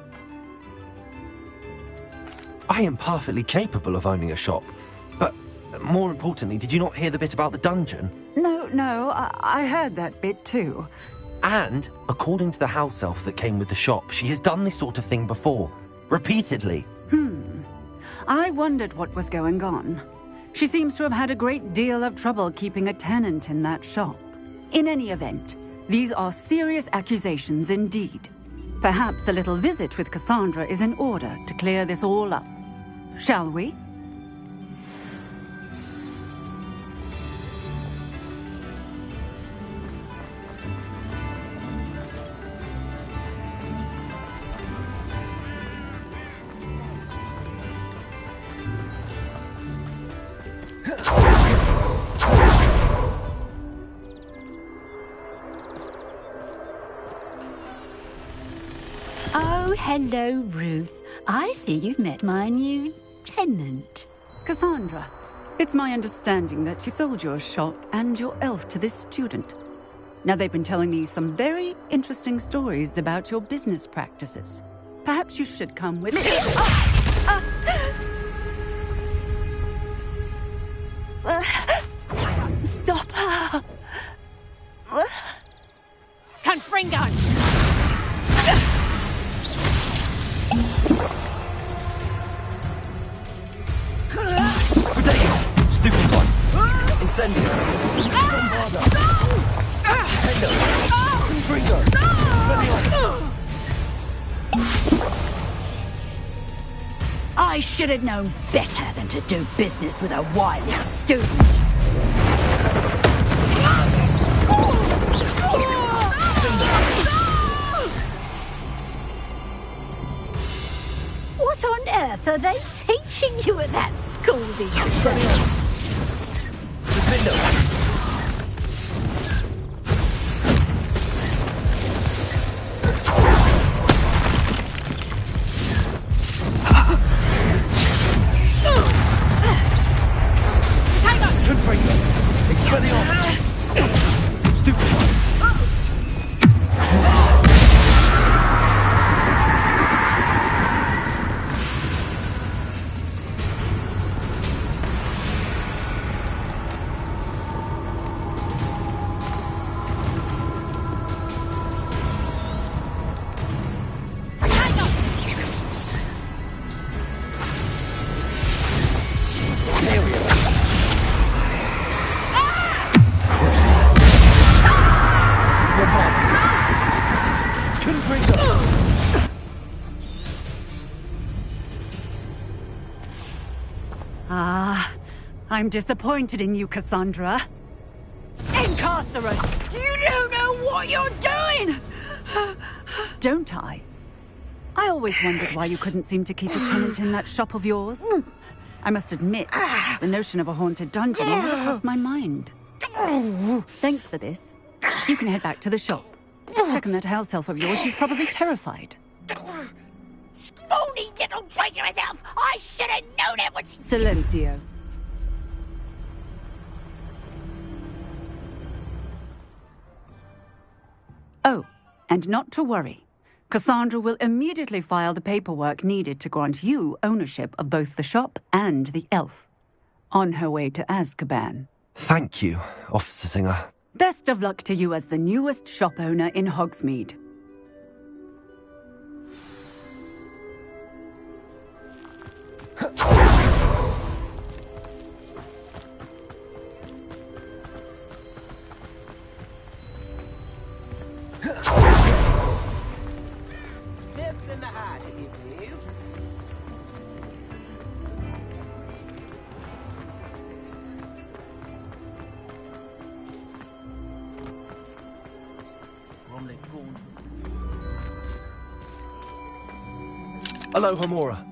Speaker 1: I am perfectly capable of owning a shop. But more importantly, did you not hear the bit about the dungeon?
Speaker 10: No, I heard that bit too.
Speaker 1: And, according to the house elf that came with the shop, she has done this sort of thing before. Repeatedly.
Speaker 10: I wondered what was going on. She seems to have had a great deal of trouble keeping a tenant in that shop. In any event, these are serious accusations indeed. Perhaps a little visit with Cassandra is in order to clear this all up. Shall we?
Speaker 8: Oh, hello, Ruth. I see you've met my new tenant.
Speaker 10: Cassandra, it's my understanding that you sold your shop and your elf to this student. Now, they've been telling me some very interesting stories about your business practices. Perhaps you should come with me.
Speaker 8: Stop her!
Speaker 2: Confringo!
Speaker 9: Potato! Stupid one! Incendio! Bombarda! Pendo! Confringo! Expelliarmus!
Speaker 8: I should have known better than to do business with a wily student. What on earth are they teaching you at that school these days?
Speaker 9: Confringo! Expelliarmus! Stupid one!
Speaker 10: I'm disappointed in you, Cassandra. Incarcerate! You don't know what you're doing! Don't I? I always wondered why you couldn't seem to keep a tenant in that shop of yours. I must admit, the notion of a haunted dungeon never crossed my mind. Thanks for this. You can head back to the shop. Check on that house elf of yours, she's probably terrified.
Speaker 3: Scrawny little traitor herself! I should have known it when she...
Speaker 10: Silencio. Oh, and not to worry. Cassandra will immediately file the paperwork needed to grant you ownership of both the shop and the elf. On her way to Azkaban.
Speaker 1: Thank you, Officer Singer.
Speaker 10: Best of luck to you as the newest shop owner in Hogsmeade.
Speaker 11: Nips in the hat, if you please.
Speaker 9: Hello, Homora.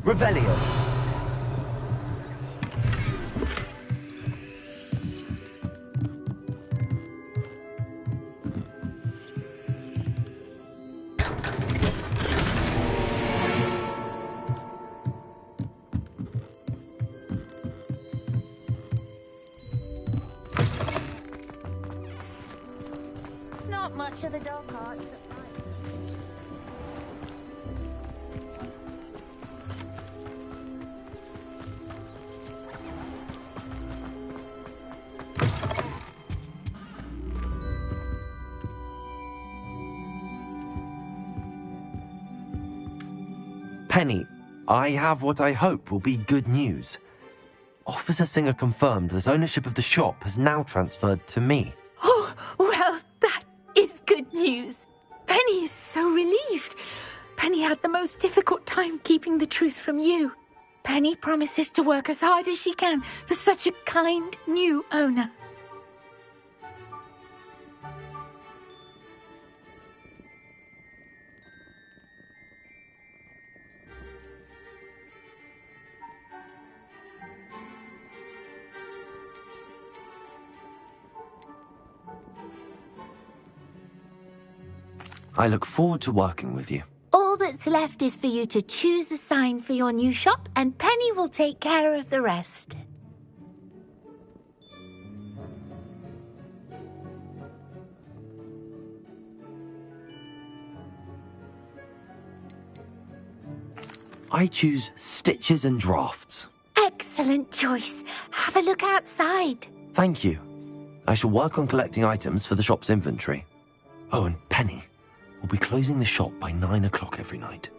Speaker 9: Revelio.
Speaker 3: Not much of the dark arts.
Speaker 1: Penny, I have what I hope will be good news. Officer Singer confirmed that ownership of the shop has now transferred to me.
Speaker 3: Oh, well, that is good news. Penny is so relieved. Penny had the most difficult time keeping the truth from you. Penny promises to work as hard as she can for such a kind new owner.
Speaker 1: I look forward to working with you.
Speaker 3: All that's left is for you to choose a sign for your new shop, and Penny will take care of the rest.
Speaker 1: I choose stitches and drafts.
Speaker 3: Excellent choice. Have a look outside.
Speaker 1: Thank you. I shall work on collecting items for the shop's inventory. Oh, and Penny, we'll be closing the shop by 9 o'clock every night.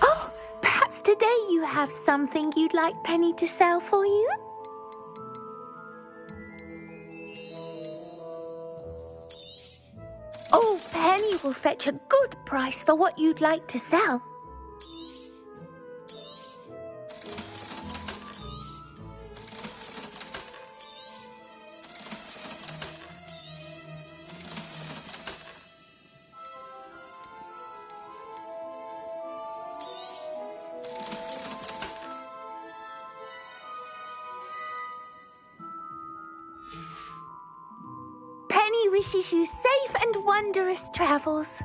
Speaker 3: Oh, perhaps today you have something you'd like Penny to sell for you? Oh, Penny will fetch a good price for what you'd like to sell. Penny wishes you safe and wondrous travels.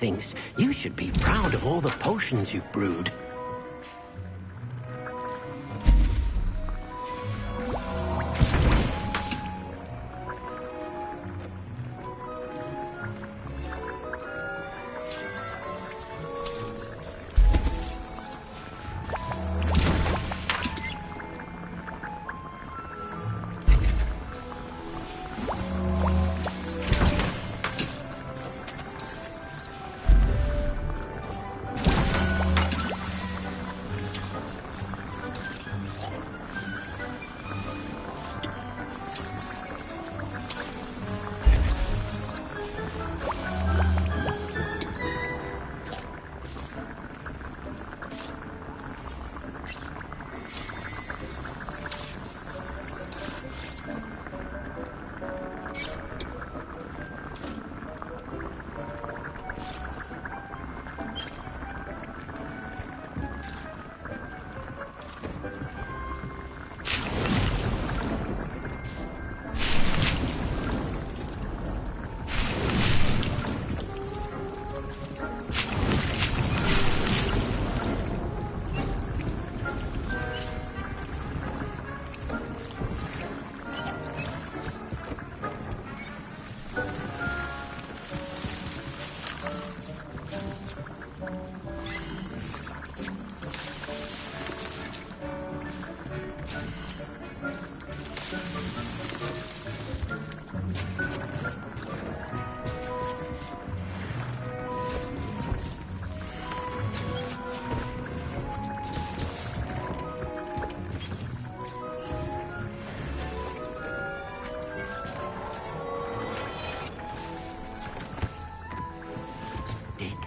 Speaker 11: thinks you should be proud of all the potions you've brewed.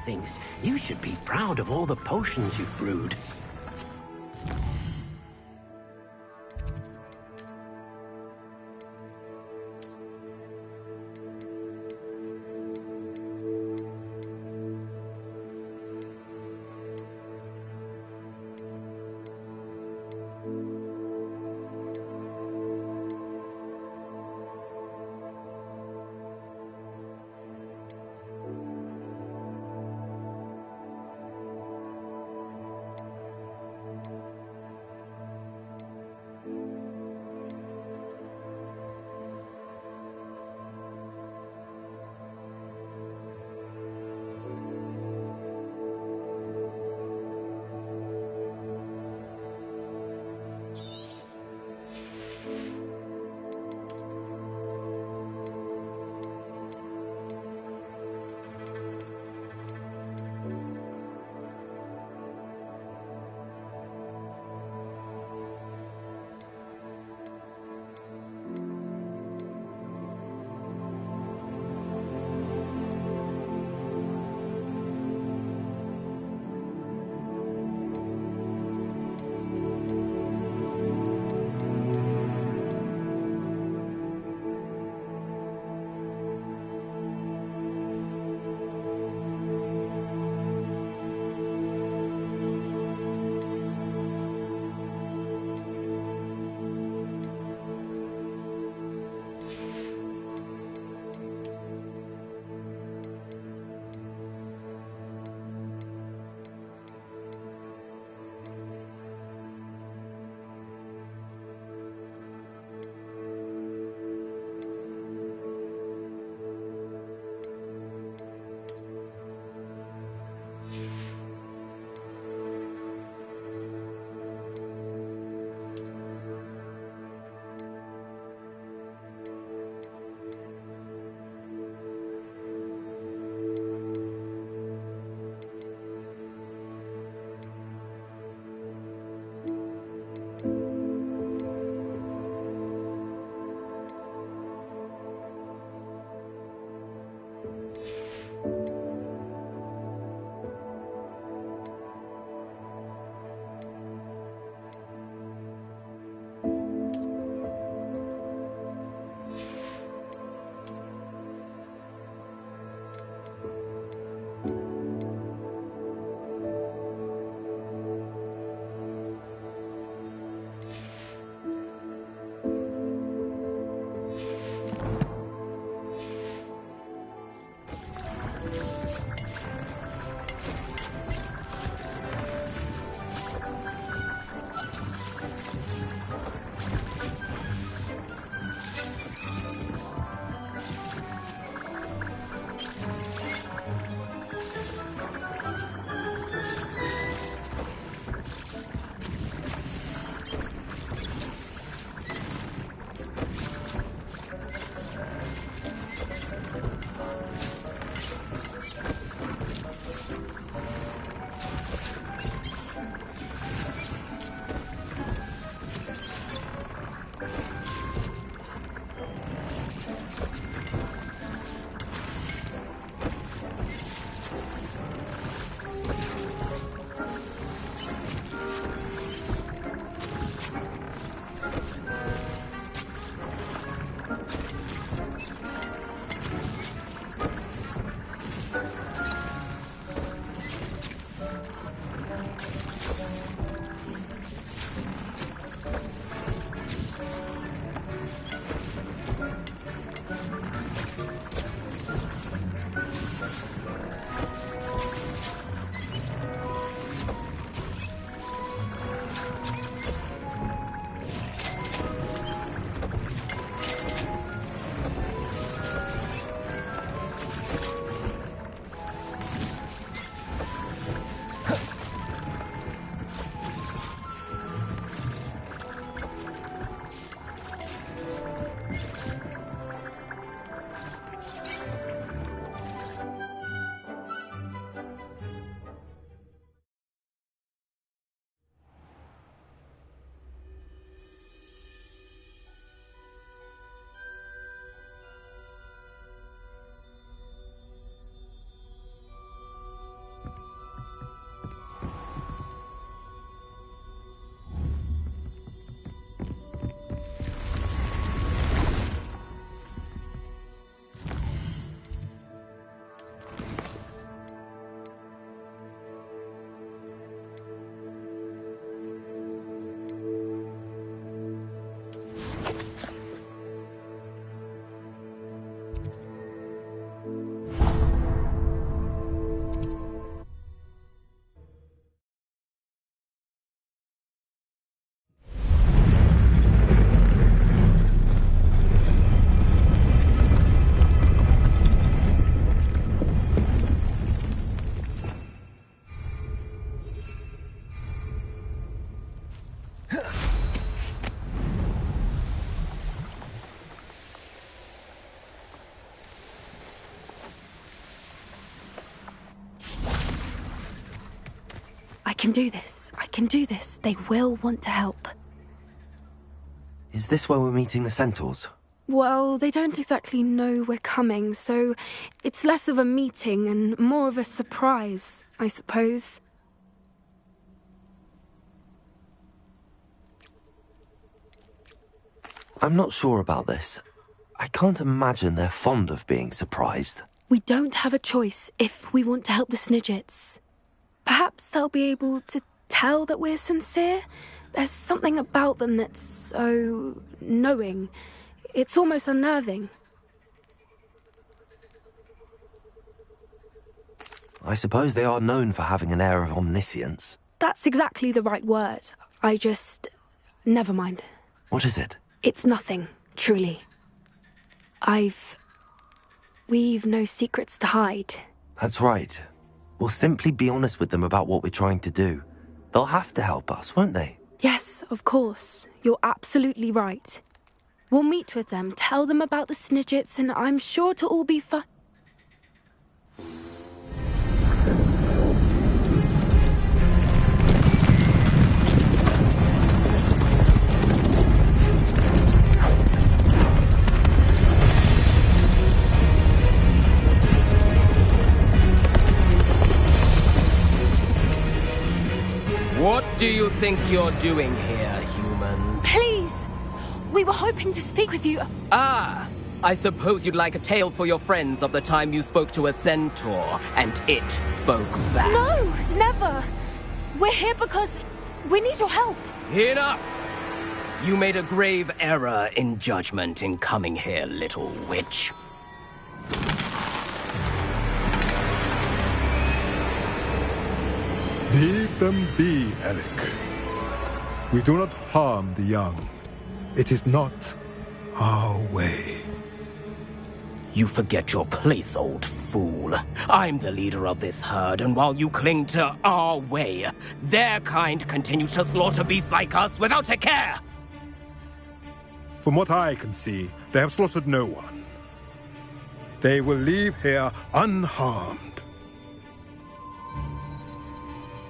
Speaker 11: Thinks you should be proud of all the potions you've brewed.
Speaker 12: can do this. I can do this. They will want to help.
Speaker 1: Is this where we're meeting the centaurs?
Speaker 12: Well, they don't exactly know we're coming, so it's less of a meeting and more of a surprise, I suppose.
Speaker 1: I'm not sure about this. I can't imagine they're fond of being surprised.
Speaker 12: We don't have a choice if we want to help the Snidgets. Perhaps they'll be able to tell that we're sincere. There's something about them that's so knowing. It's almost unnerving.
Speaker 1: I suppose they are known for having an air of omniscience.
Speaker 12: That's exactly the right word. Never mind.
Speaker 1: What is it?
Speaker 12: It's nothing, truly. We've no secrets to hide.
Speaker 1: That's right. We'll simply be honest with them about what we're trying to do. They'll have to help us, won't they?
Speaker 12: Yes, of course. You're absolutely right. We'll meet with them, tell them about the Snidgets, and I'm sure it'll all be fun.
Speaker 13: What do you think you're doing here, humans?
Speaker 12: Please! We were hoping to speak with you.
Speaker 13: Ah! I suppose you'd like a tale for your friends of the time you spoke to a centaur, and it spoke back.
Speaker 12: No! Never! We're here because we need your help.
Speaker 13: Enough! You made a grave error in judgment in coming here, little witch.
Speaker 14: Leave them be, Alec. We do not harm the young. It is not our way.
Speaker 13: You forget your place, old fool. I'm the leader of this herd, and while you cling to our way, their kind continue to slaughter beasts like us without a care!
Speaker 14: From what I can see, they have slaughtered no one. They will leave here unharmed.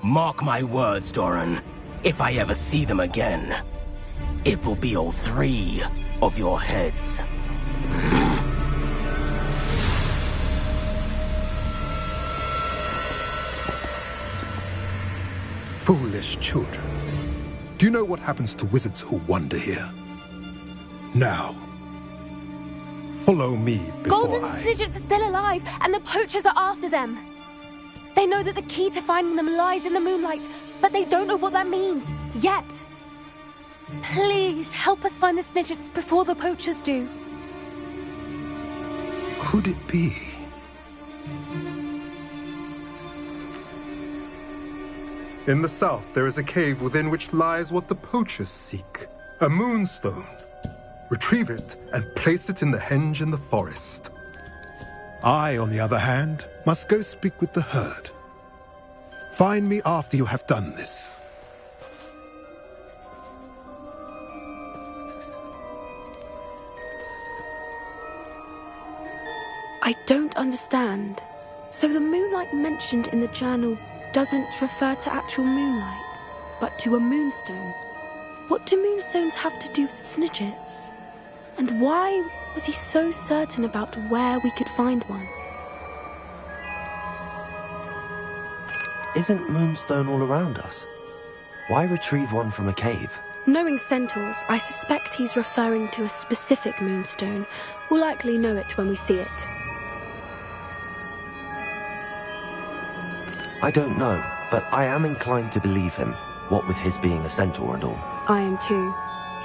Speaker 13: Mark my words, Doran. If I ever see them again, it will be all 3 of your heads.
Speaker 14: Foolish children. Do you know what happens to wizards who wander here? Now, follow me before
Speaker 12: Golden Snidgets are still alive, and the poachers are after them. They know that the key to finding them lies in the moonlight, but they don't know what that means, yet. Please, help us find the Snidgets before the poachers do.
Speaker 14: Could it be? In the south, there is a cave within which lies what the poachers seek. A moonstone. Retrieve it and place it in the henge in the forest. I, on the other hand, must go speak with the herd. Find me after you have done this.
Speaker 12: I don't understand. So the moonlight mentioned in the journal doesn't refer to actual moonlight, but to a moonstone. What do moonstones have to do with Snidgets? And why was he so certain about where we could find one?
Speaker 1: Isn't Moonstone all around us? Why retrieve one from a cave?
Speaker 12: Knowing centaurs, I suspect he's referring to a specific moonstone. We'll likely know it when we see it.
Speaker 1: I don't know, but I am inclined to believe him, what with his being a centaur and all.
Speaker 12: I am too.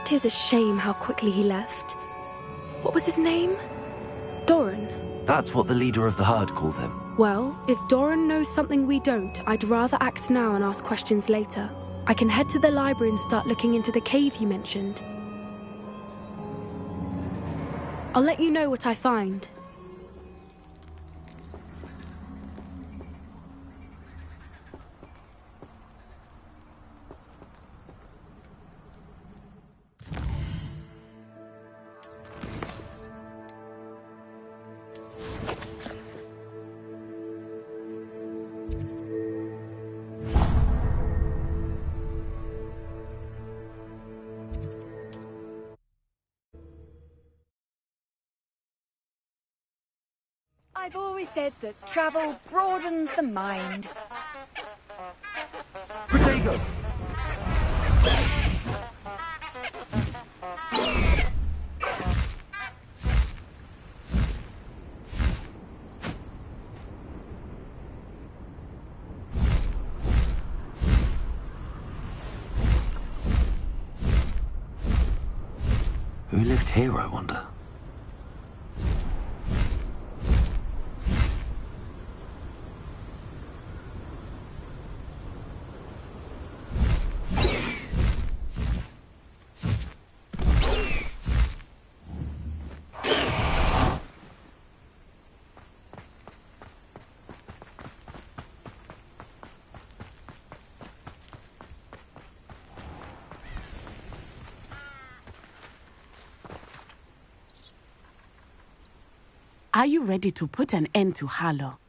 Speaker 12: It is a shame how quickly he left. What was his name? Doran?
Speaker 1: That's what the leader of the herd called him.
Speaker 12: Well, if Doran knows something we don't, I'd rather act now and ask questions later. I can head to the library and start looking into the cave he mentioned. I'll let you know what I find.
Speaker 15: I've always said that travel broadens the mind.
Speaker 9: Protego! Who lived here, I wonder?
Speaker 16: Are you ready to put an end to Harlow?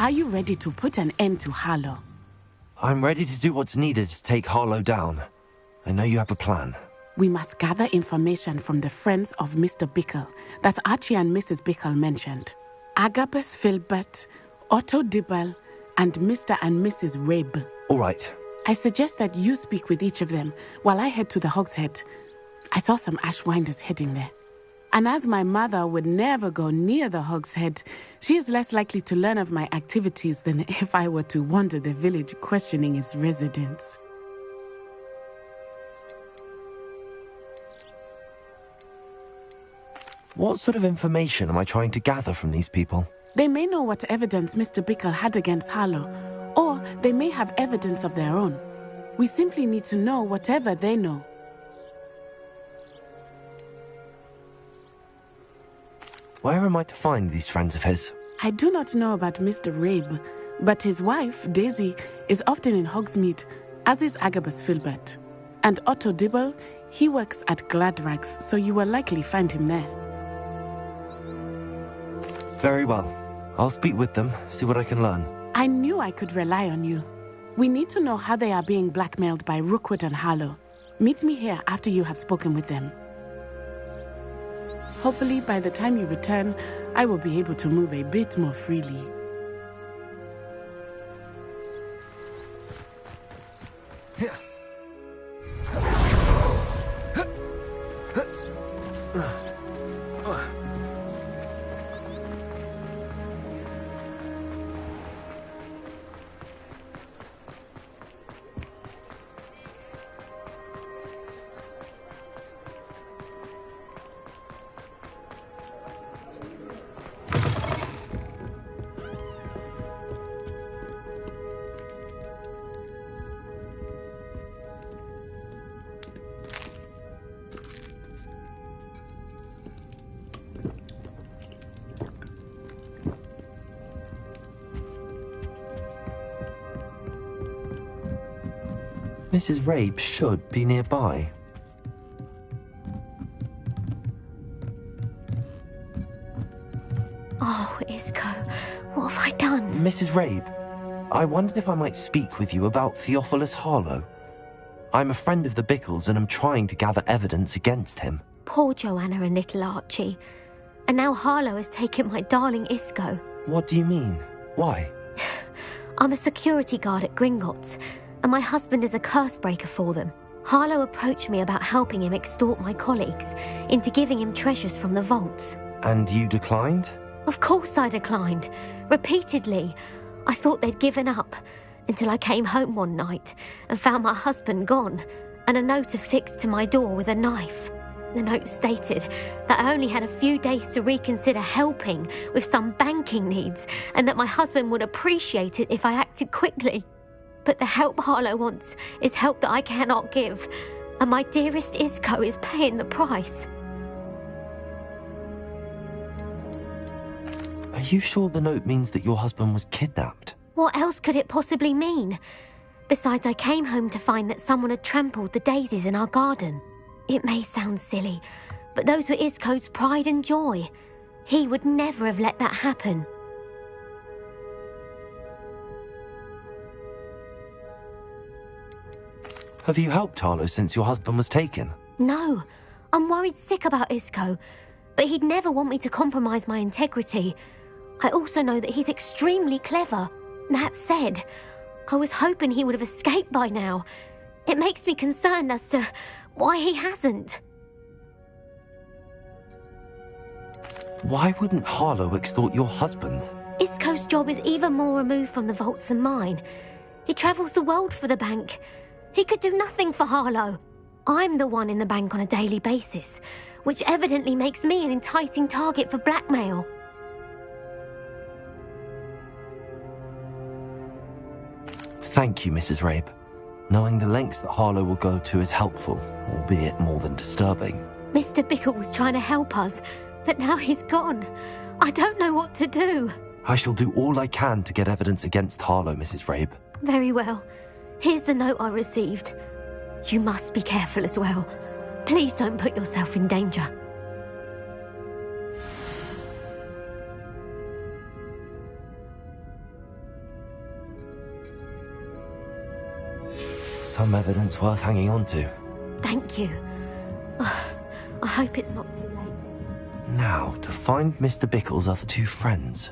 Speaker 16: Are you ready to put an end to Harlow?
Speaker 9: I'm ready to do what's needed to take Harlow down. I know you have a plan.
Speaker 16: We must gather information from the friends of Mr. Bickle that Archie and Mrs. Bickle mentioned. Agabus Filbert, Otto Dibble, and Mr. and Mrs. Rabe.
Speaker 9: All right.
Speaker 16: I suggest that you speak with each of them while I head to the Hog's Head. I saw some Ashwinders heading there. And as my mother would never go near the Hog's Head, she is less likely to learn of my activities than if I were to wander the village questioning its residents.
Speaker 9: What sort of information am I trying to gather from these people?
Speaker 16: They may know what evidence Mr. Bickle had against Harlow, or they may have evidence of their own. We simply need to know whatever they know.
Speaker 9: Where am I to find these friends of his?
Speaker 16: I do not know about Mr. Rabe, but his wife, Daisy, is often in Hogsmeade, as is Agabus Filbert. And Otto Dibble, he works at Gladrags, so you will likely find him there.
Speaker 9: Very well. I'll speak with them, see what I can learn.
Speaker 16: I knew I could rely on you. We need to know how they are being blackmailed by Rookwood and Harlow. Meet me here after you have spoken with them. Hopefully, by the time you return, I will be able to move a bit more freely.
Speaker 9: Mrs. Rabe should be nearby.
Speaker 2: Oh, Isco, what have I done?
Speaker 9: Mrs. Rabe, I wondered if I might speak with you about Theophilus Harlow. I'm a friend of the Bickles and am trying to gather evidence against him.
Speaker 2: Poor Joanna and little Archie. And now Harlow has taken my darling Isco.
Speaker 9: What do you mean? Why?
Speaker 2: I'm a security guard at Gringotts, and my husband is a curse breaker for them. Harlow approached me about helping him extort my colleagues into giving him treasures from the vaults.
Speaker 9: And you declined?
Speaker 2: Of course I declined. Repeatedly. I thought they'd given up, until I came home one night and found my husband gone, and a note affixed to my door with a knife. The note stated that I only had a few days to reconsider helping with some banking needs, and that my husband would appreciate it if I acted quickly. But the help Harlow wants is help that I cannot give, and my dearest Isco is paying the price.
Speaker 9: Are you sure the note means that your husband was kidnapped?
Speaker 2: What else could it possibly mean? Besides, I came home to find that someone had trampled the daisies in our garden. It may sound silly, but those were Isco's pride and joy. He would never have let that happen.
Speaker 9: Have you helped Harlow since your husband was taken?
Speaker 2: No, I'm worried sick about Isco, but he'd never want me to compromise my integrity. I also know that he's extremely clever. That said, I was hoping he would have escaped by now. It makes me concerned as to why he hasn't.
Speaker 9: Why wouldn't Harlow extort your husband?
Speaker 2: Isco's job is even more removed from the vaults than mine. He travels the world for the bank. He could do nothing for Harlow. I'm the one in the bank on a daily basis, which evidently makes me an enticing target for blackmail.
Speaker 9: Thank you, Mrs. Rabe. Knowing the lengths that Harlow will go to is helpful, albeit more than disturbing.
Speaker 2: Mr. Bickle was trying to help us, but now he's gone. I don't know what to do.
Speaker 9: I shall do all I can to get evidence against Harlow, Mrs. Rabe.
Speaker 2: Very well. Here's the note I received. You must be careful as well. Please don't put yourself in danger.
Speaker 9: Some evidence worth hanging on to.
Speaker 2: Thank you. I hope it's not too late.
Speaker 9: Now, to find Mr. Bickle's other two friends.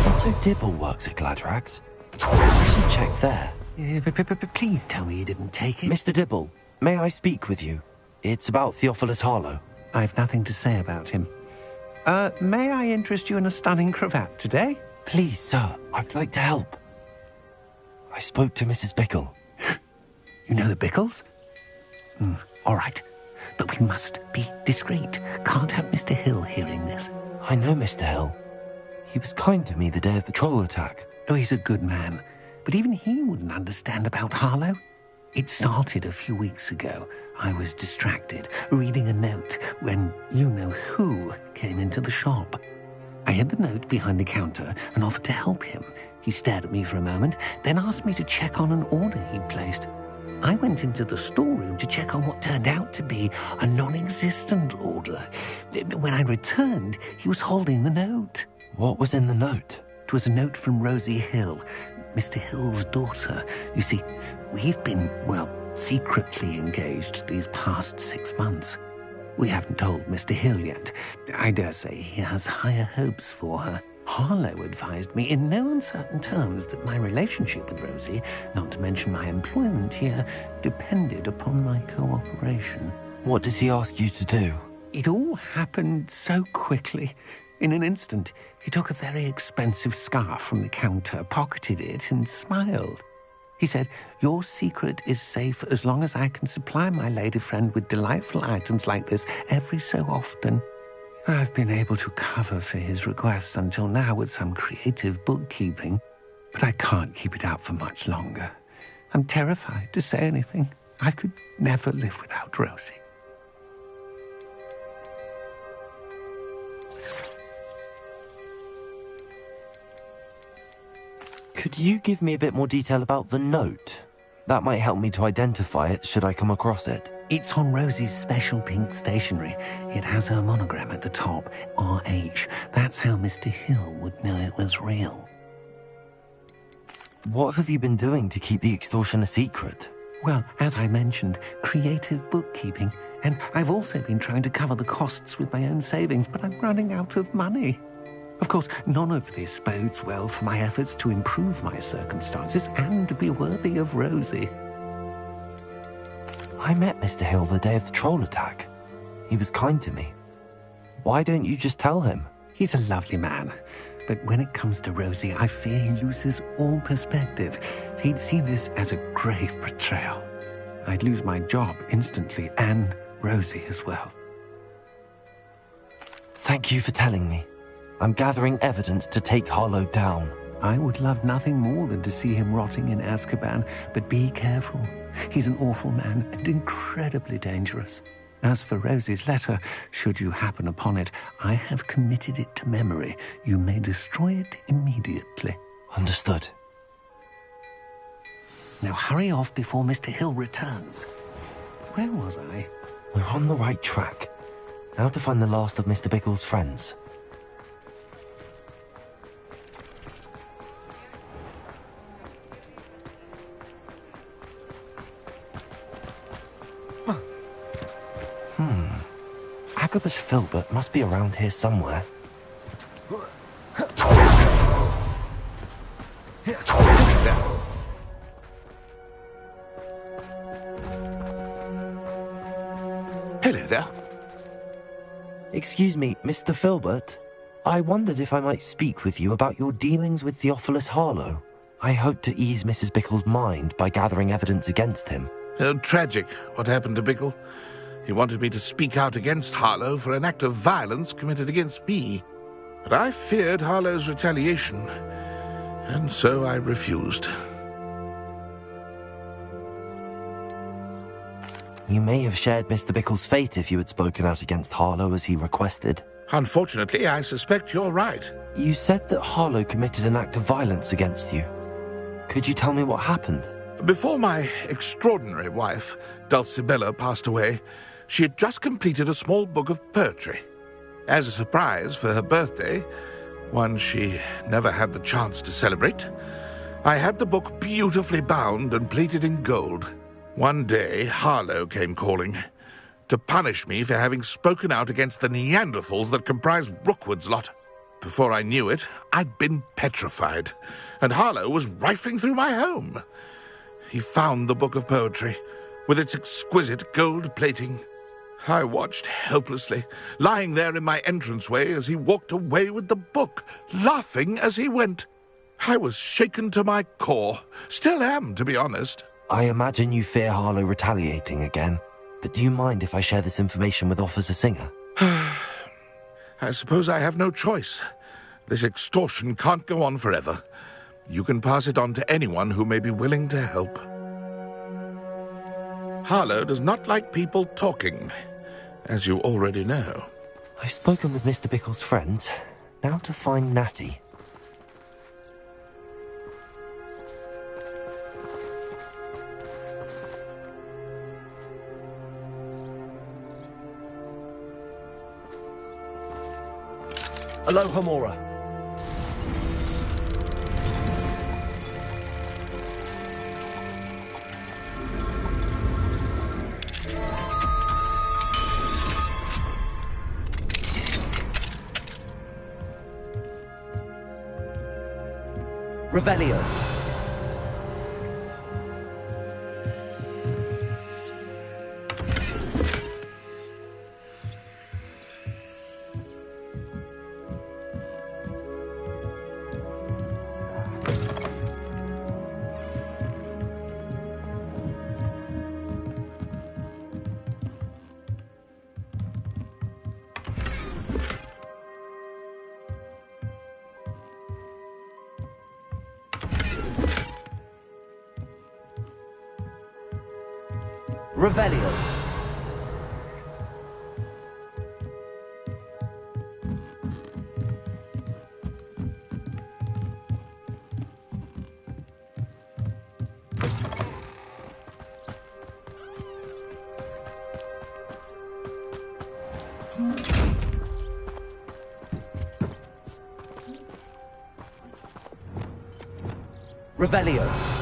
Speaker 9: Otto Dibble works at Gladrags. I should check there.
Speaker 7: Please tell me you didn't take it.
Speaker 9: Mr. Dibble, may I speak with you? It's about Theophilus Harlow.
Speaker 7: I've nothing to say about him. May I interest you in a stunning cravat today?
Speaker 9: Please, sir, I'd like to help. I spoke to Mrs. Bickle.
Speaker 7: You know the Bickles? All right. But we must be discreet. Can't have Mr. Hill hearing this.
Speaker 9: I know Mr. Hill. He was kind to me the day of the troll attack.
Speaker 7: Oh, he's a good man. But even he wouldn't understand about Harlow. It started a few weeks ago. I was distracted, reading a note, when you-know-who came into the shop. I hid the note behind the counter and offered to help him. He stared at me for a moment, then asked me to check on an order he'd placed. I went into the storeroom to check on what turned out to be a non-existent order. When I returned, he was holding the note.
Speaker 9: What was in the note?
Speaker 7: It was a note from Rosie Hill, Mr. Hill's daughter. You see, we've been, secretly engaged these past 6 months. We haven't told Mr. Hill yet. I dare say he has higher hopes for her. Harlow advised me in no uncertain terms that my relationship with Rosie, not to mention my employment here, depended upon my cooperation.
Speaker 9: What did he ask you to do?
Speaker 7: It all happened so quickly. In an instant, he took a very expensive scarf from the counter, pocketed it, and smiled. He said, "Your secret is safe as long as I can supply my lady friend with delightful items like this every so often." I've been able to cover for his requests until now with some creative bookkeeping, but I can't keep it up for much longer. I'm terrified to say anything. I could never live without Rosie.
Speaker 9: Could you give me a bit more detail about the note? That might help me to identify it should I come across it.
Speaker 7: It's on Rosie's special pink stationery. It has her monogram at the top, RH. That's how Mr. Hill would know it was real.
Speaker 9: What have you been doing to keep the extortion a secret?
Speaker 7: Well, as I mentioned, creative bookkeeping. And I've also been trying to cover the costs with my own savings, but I'm running out of money. Of course, none of this bodes well for my efforts to improve my circumstances and to be worthy of Rosie.
Speaker 9: I met Mr. Hill the day of the troll attack. He was kind to me. Why don't you just tell him?
Speaker 7: He's a lovely man. But when it comes to Rosie, I fear he loses all perspective. He'd see this as a grave betrayal. I'd lose my job instantly, and Rosie as well.
Speaker 9: Thank you for telling me. I'm gathering evidence to take Harlow down.
Speaker 7: I would love nothing more than to see him rotting in Azkaban, but be careful. He's an awful man and incredibly dangerous. As for Rosie's letter, should you happen upon it, I have committed it to memory. You may destroy it immediately.
Speaker 9: Understood.
Speaker 7: Now hurry off before Mr. Hill returns. Where was I?
Speaker 9: We're on the right track. Now to find the last of Mr. Bickle's friends. Agabus Filbert must be around here somewhere.
Speaker 17: Hello there.
Speaker 9: Excuse me, Mr. Filbert. I wondered if I might speak with you about your dealings with Theophilus Harlow. I hope to ease Mrs. Bickle's mind by gathering evidence against him.
Speaker 17: Oh, tragic, what happened to Bickle. He wanted me to speak out against Harlow for an act of violence committed against me. But I feared Harlow's retaliation, and so I refused.
Speaker 9: You may have shared Mr. Bickle's fate if you had spoken out against Harlow as he requested.
Speaker 17: Unfortunately, I suspect you're right.
Speaker 9: You said that Harlow committed an act of violence against you. Could you tell me what happened?
Speaker 17: Before my extraordinary wife, Dulcibella, passed away, she had just completed a small book of poetry. As a surprise for her birthday, one she never had the chance to celebrate, I had the book beautifully bound and plated in gold. One day, Harlow came calling to punish me for having spoken out against the Neanderthals that comprise Rookwood's lot. Before I knew it, I'd been petrified, and Harlow was rifling through my home. He found the book of poetry, with its exquisite gold plating. I watched helplessly, lying there in my entranceway as he walked away with the book, laughing as he went. I was shaken to my core. Still am, to be honest.
Speaker 9: I imagine you fear Harlow retaliating again, but do you mind if I share this information with Officer Singer?
Speaker 17: I suppose I have no choice. This extortion can't go on forever. You can pass it on to anyone who may be willing to help. Harlow does not like people talking, as you already know.
Speaker 9: I've spoken with Mr. Bickle's friends. Now to find Natty.
Speaker 1: Aloha, Mora. Revelio. Revelio. Revelio.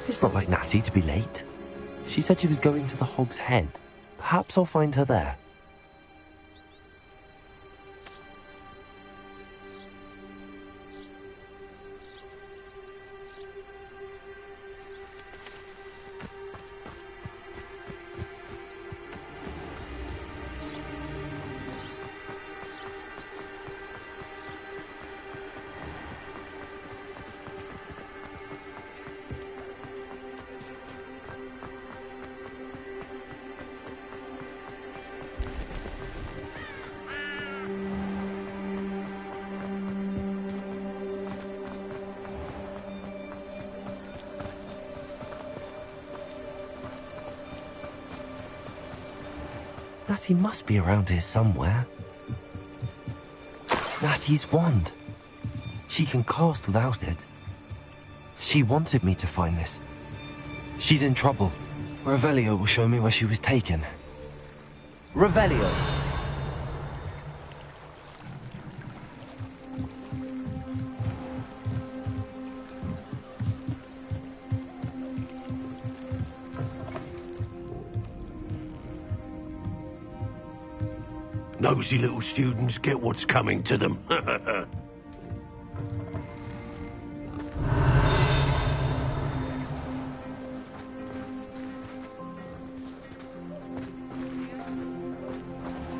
Speaker 1: It's not like Natty to be late. She said she was going to the Hog's Head. Perhaps I'll find her there. Natty must be around here somewhere. Natty's wand. She can cast without it. She wanted me to find this. She's in trouble. Revelio will show me where she was taken. Revelio!
Speaker 11: Nosy little students get what's coming to them.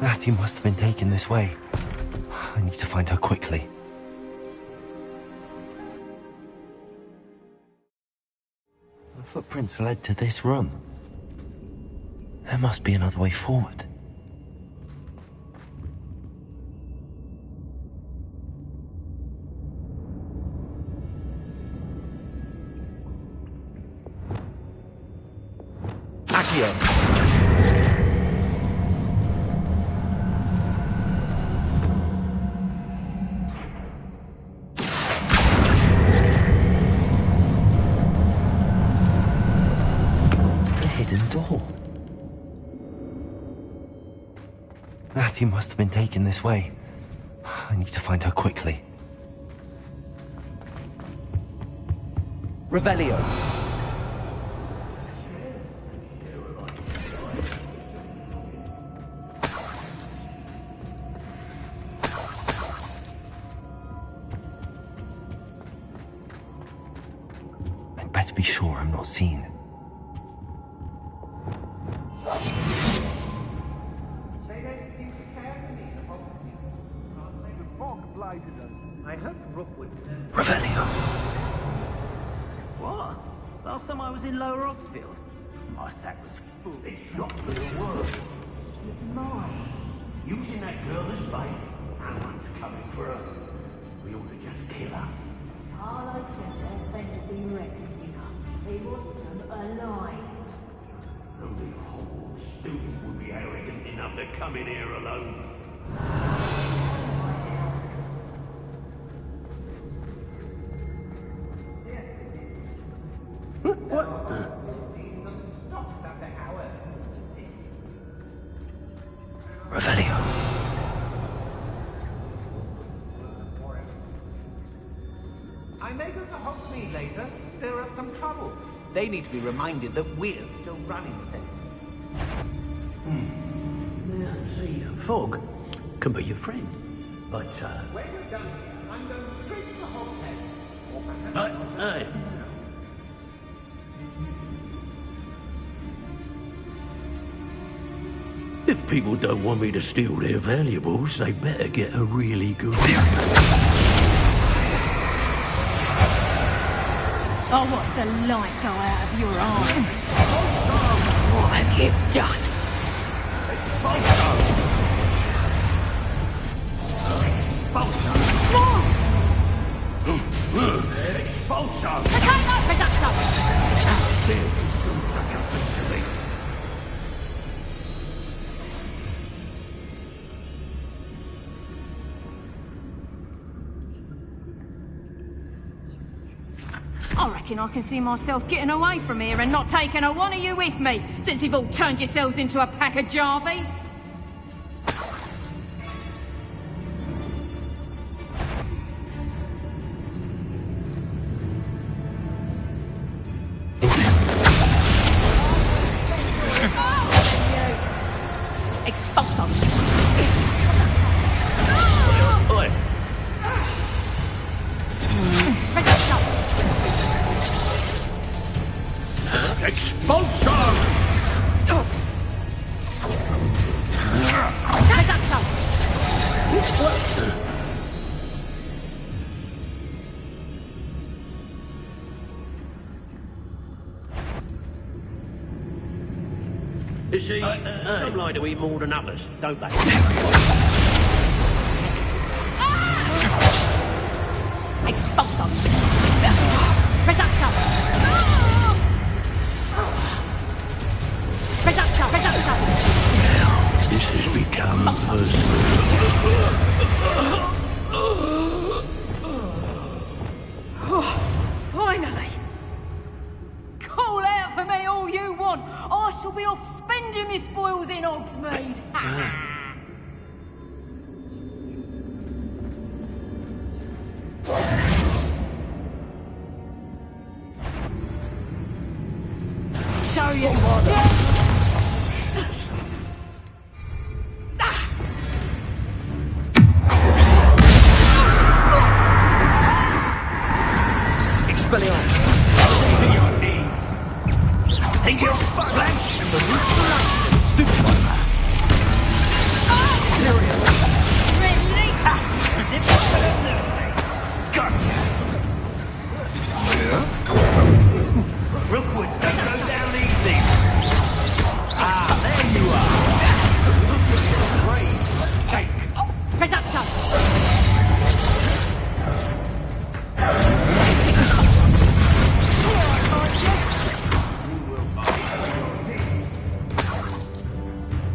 Speaker 9: Natty must have been taken this way. I need to find her quickly. The footprints led to this room. There must be another way forward. Accio! Door. Natty must have been taken this way. I need to find her quickly. Revelio. I'd better be sure I'm not seen. Revelio.
Speaker 11: What? Last time I was in Lower Oxfield, my sack was full. It's not gonna work. Mine. Using that girl as bait, and one's coming for her. We ought to just kill her.
Speaker 18: Harlow says her friend has been reckless enough. He wants them alive.
Speaker 11: Only a Hogwarts student would be arrogant enough to come in here alone. What?
Speaker 9: Revelio.
Speaker 19: I may go to Hogsmeade later, stir up some trouble. They need to be reminded that we're still running things.
Speaker 11: Yeah, see, fog can be your friend, but,
Speaker 19: When we're done here, I'm going straight to the Hogshead. Or perhaps...
Speaker 11: Hey. If people don't want me to steal their valuables, they better get a really good...
Speaker 18: Oh, what's the light go out of your eyes? What have you done?
Speaker 11: Expulso!
Speaker 18: Potato, potato!
Speaker 11: How dare you do such a thing to me?
Speaker 18: I reckon I can see myself getting away from here and not taking a one of you with me, since you've all turned yourselves into a pack of Jarvies.
Speaker 11: You see, some like to eat more than others, don't they?
Speaker 18: Expulso! Reducto! Reducto! Reducto!
Speaker 11: This has become
Speaker 18: Finally! Call out for me all you want. I shall be off spending my spoils in Hogsmeade. Show you what.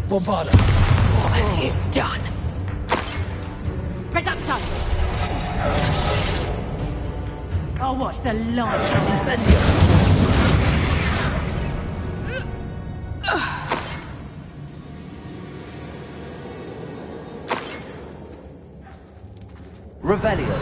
Speaker 13: Bombarda!
Speaker 8: What have you done?
Speaker 18: Presumpto! I'll watch the light.
Speaker 13: Incendio!
Speaker 1: Revelio.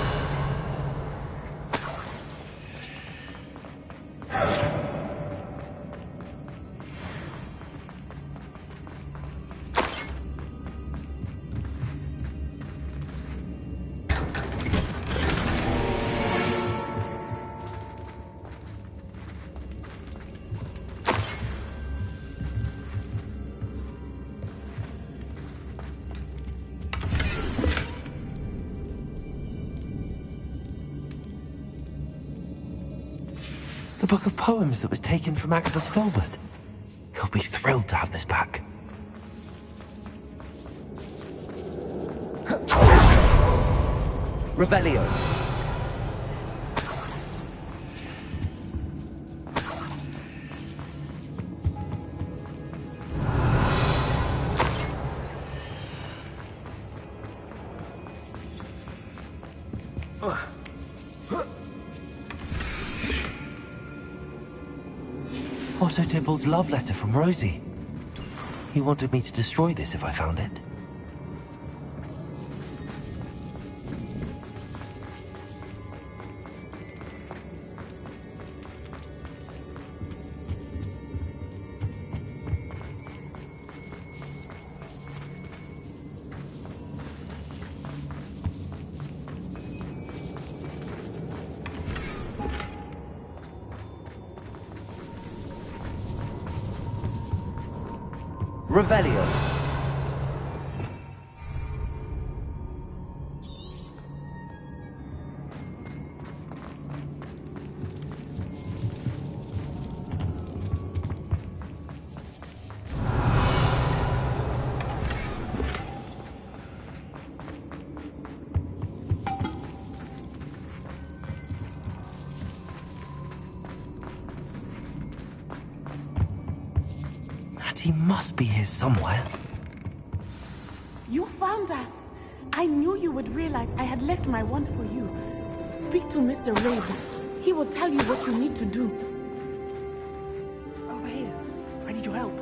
Speaker 1: The book of poems that was taken from Axel's Filbert. He'll be thrilled to have this back. Revelio. Otto Dibble's love letter from Rosie. He wanted me to destroy this if I found it. Revelio. He must be here somewhere.
Speaker 16: You found us. I knew you would realize I had left my wand for you. Speak to Mr. Raven. He will tell you what you need to do.
Speaker 5: Over here. I need your help.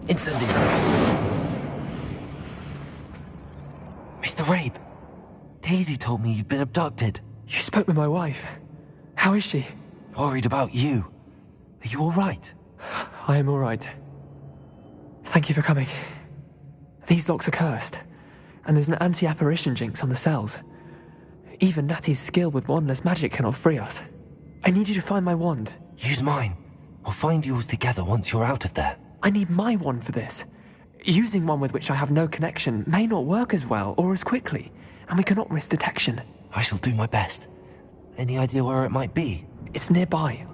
Speaker 1: Incendio. Mr. Rabe, Daisy told me you'd been abducted.
Speaker 20: You spoke with my wife. How is she?
Speaker 1: Worried about you. Are you all right?
Speaker 20: I am all right. Thank you for coming. These locks are cursed, and there's an anti-apparition jinx on the cells. Even Natty's skill with wandless magic cannot free us. I need you to find my wand.
Speaker 1: Use mine. We'll find yours together once you're out of there.
Speaker 20: I need my wand for this. Using one with which I have no connection may not work as well or as quickly, and we cannot risk detection.
Speaker 1: I shall do my best. Any idea where it might be?
Speaker 20: It's nearby.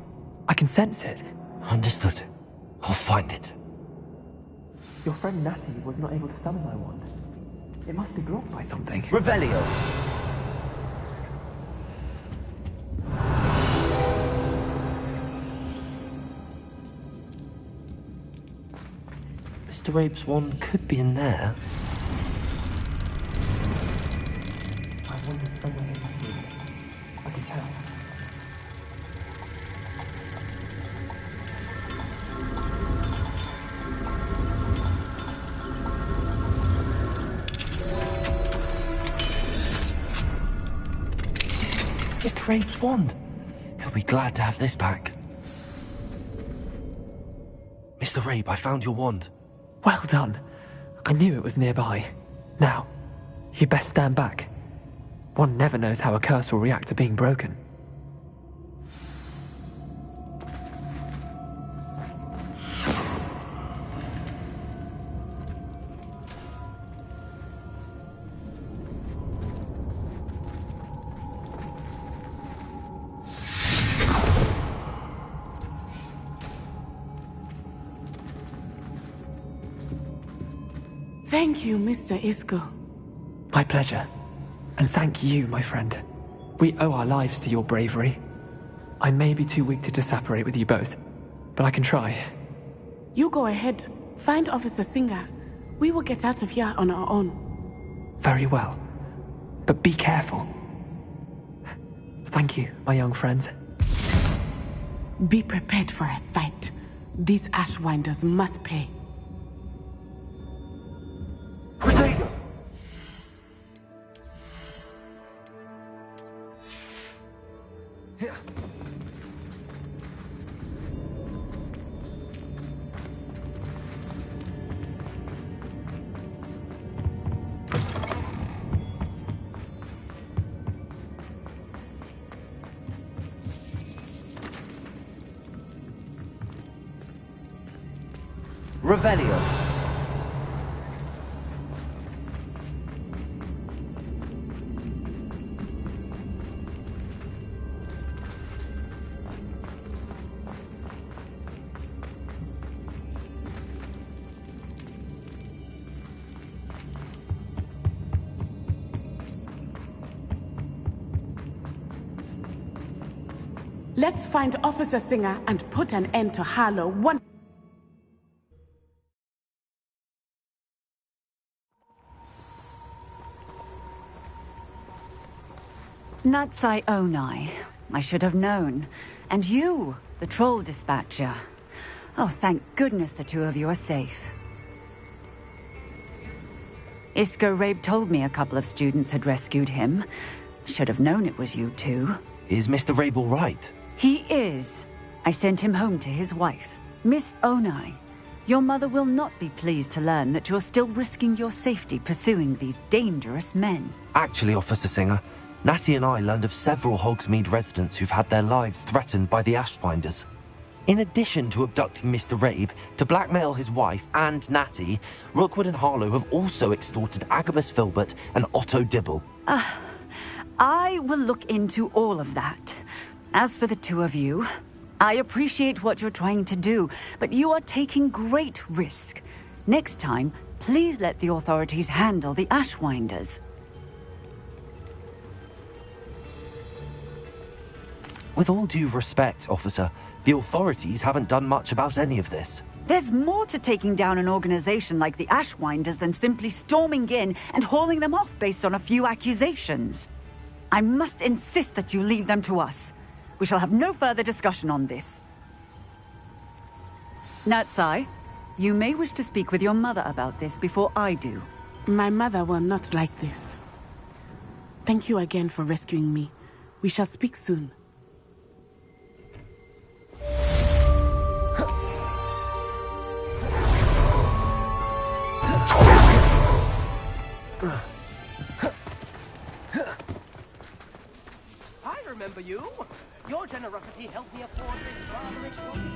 Speaker 20: I can sense it.
Speaker 1: Understood. I'll find it.
Speaker 20: Your friend Natty was not able to summon my wand. It must be blocked by something.
Speaker 1: Revelio. Mr. Rabe's wand could be in there.
Speaker 20: My wand is somewhere in that room. I can tell.
Speaker 1: Mr. Rabe's wand. He'll be glad to have this back. Mr. Rabe, I found your wand.
Speaker 20: Well done. I knew it was nearby. Now, you best stand back. One never knows how a curse will react to being broken.
Speaker 16: Thank you, Mr. Isco.
Speaker 20: My pleasure. And thank you, my friend. We owe our lives to your bravery. I may be too weak to disapparate with you both, but I can try.
Speaker 16: You go ahead. Find Officer Singer. We will get out of here on our own.
Speaker 20: Very well. But be careful. Thank you, my young friends.
Speaker 16: Be prepared for a fight. These Ashwinders must pay.
Speaker 1: Protego! Revelio.
Speaker 16: Let's find Officer Singer and put an end to Harlow one.
Speaker 10: Natsai Onai. I should have known. And you, the troll dispatcher. Oh, thank goodness the two of you are safe. Isco Rabe told me a couple of students had rescued him. Should have known it was you two.
Speaker 1: Is Mr. Rabe all right?
Speaker 10: He is. I sent him home to his wife. Miss Onai, your mother will not be pleased to learn that you're still risking your safety pursuing these dangerous men.
Speaker 1: Actually, Officer Singer, Natty and I learned of several Hogsmeade residents who've had their lives threatened by the Ashbinders. In addition to abducting Mr. Rabe to blackmail his wife and Natty, Rookwood and Harlow have also extorted Agabus Filbert and Otto Dibble.
Speaker 10: I will look into all of that. As for the two of you, I appreciate what you're trying to do, but you are taking great risk. Next time, please let the authorities handle the Ashwinders.
Speaker 1: With all due respect, officer, the authorities haven't done much about any of this.
Speaker 10: There's more to taking down an organization like the Ashwinders than simply storming in and hauling them off based on a few accusations. I must insist that you leave them to us. We shall have no further discussion on this. Natsai, you may wish to speak with your mother about this before I do.
Speaker 16: My mother will not like this. Thank you again for rescuing me. We shall speak soon.
Speaker 19: I remember you. Your generosity helped me afford this rather expensive.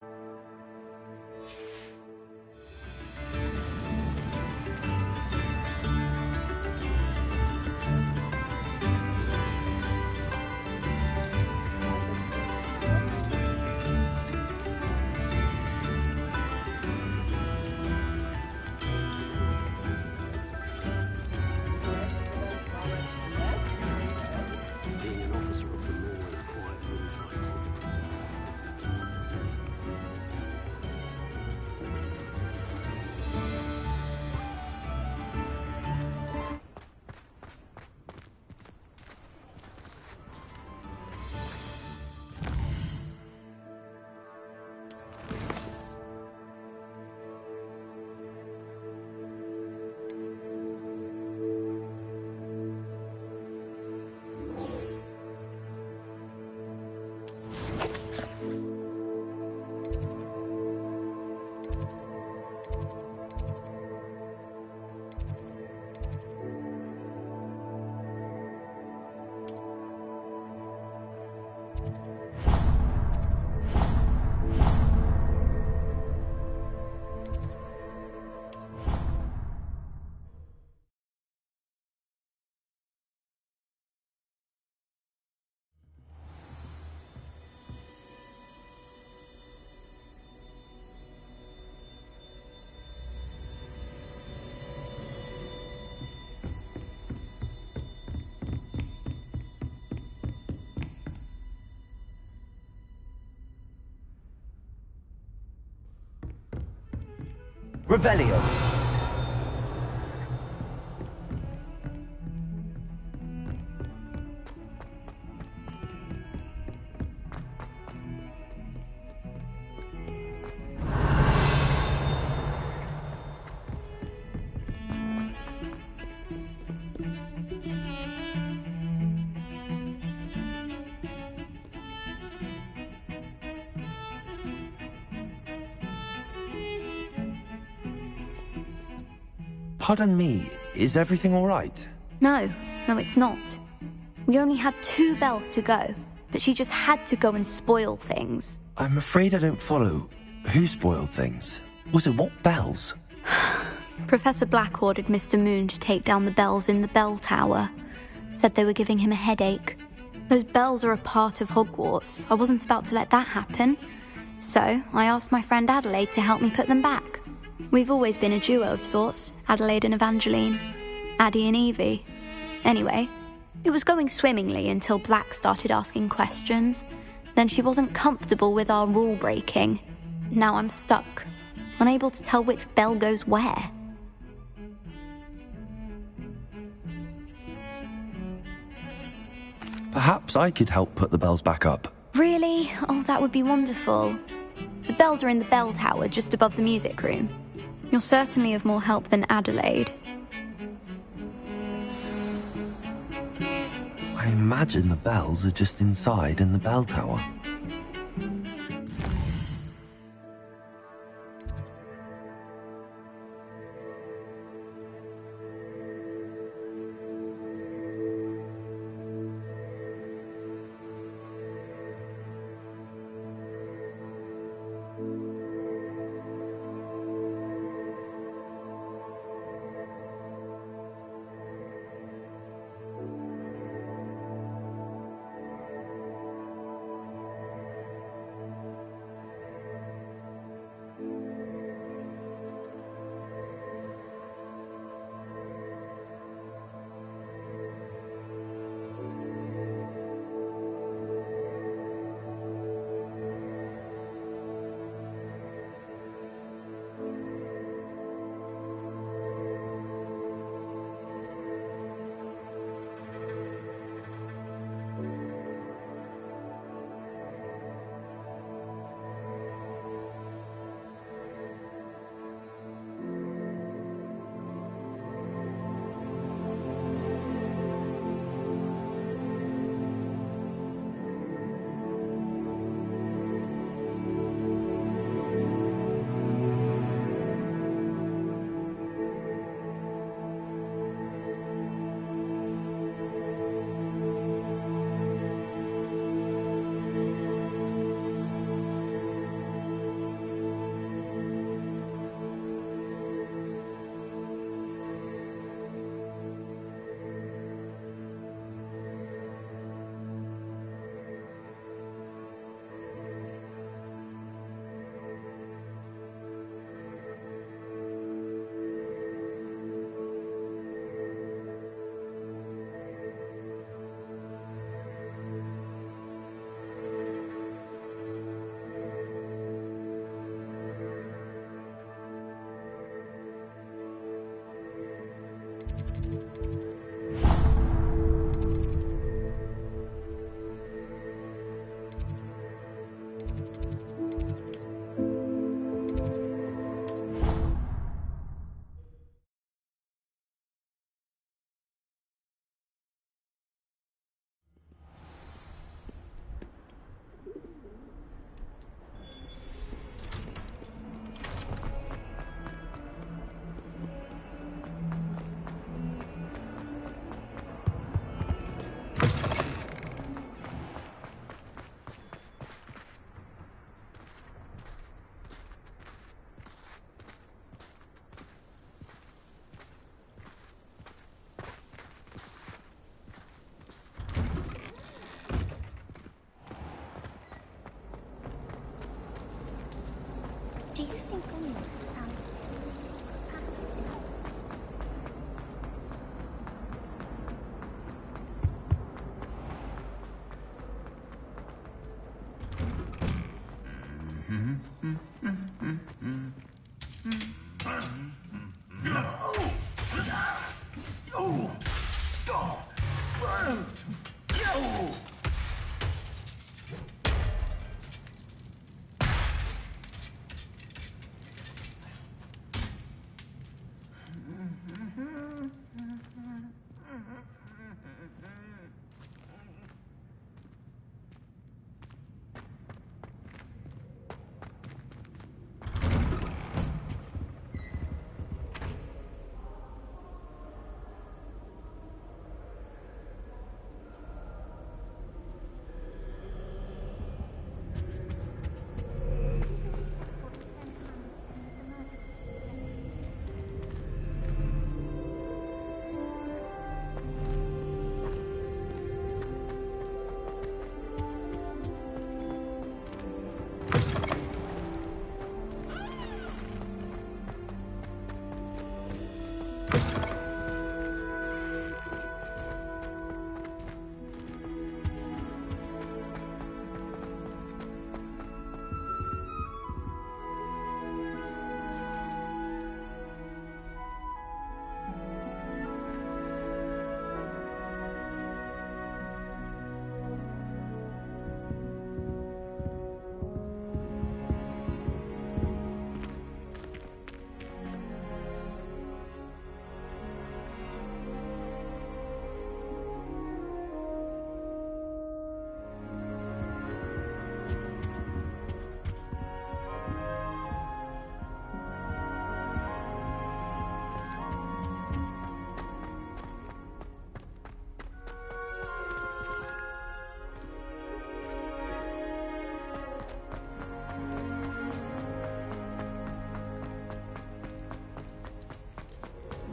Speaker 6: Being an officer of the law in a quiet room type
Speaker 1: Revelio. Pardon me, is everything all right?
Speaker 21: No, it's not. We only had 2 bells to go, but she just had to go and spoil things.
Speaker 1: I'm afraid I don't follow. Who spoiled things? Also, what bells?
Speaker 21: Professor Black ordered Mr. Moon to take down the bells in the bell tower. Said they were giving him a headache. Those bells are a part of Hogwarts. I wasn't about to let that happen. So, I asked my friend Adelaide to help me put them back. We've always been a duo of sorts, Adelaide and Evangeline. Addie and Evie. Anyway, it was going swimmingly until Black started asking questions. Then she wasn't comfortable with our rule breaking. Now I'm stuck, unable to tell which bell goes where.
Speaker 1: Perhaps I could help put the bells back up.
Speaker 21: Really? Oh, that would be wonderful. The bells are in the bell tower just above the music room. You're certainly of more help than Adelaide.
Speaker 1: I imagine the bells are just inside in the bell tower.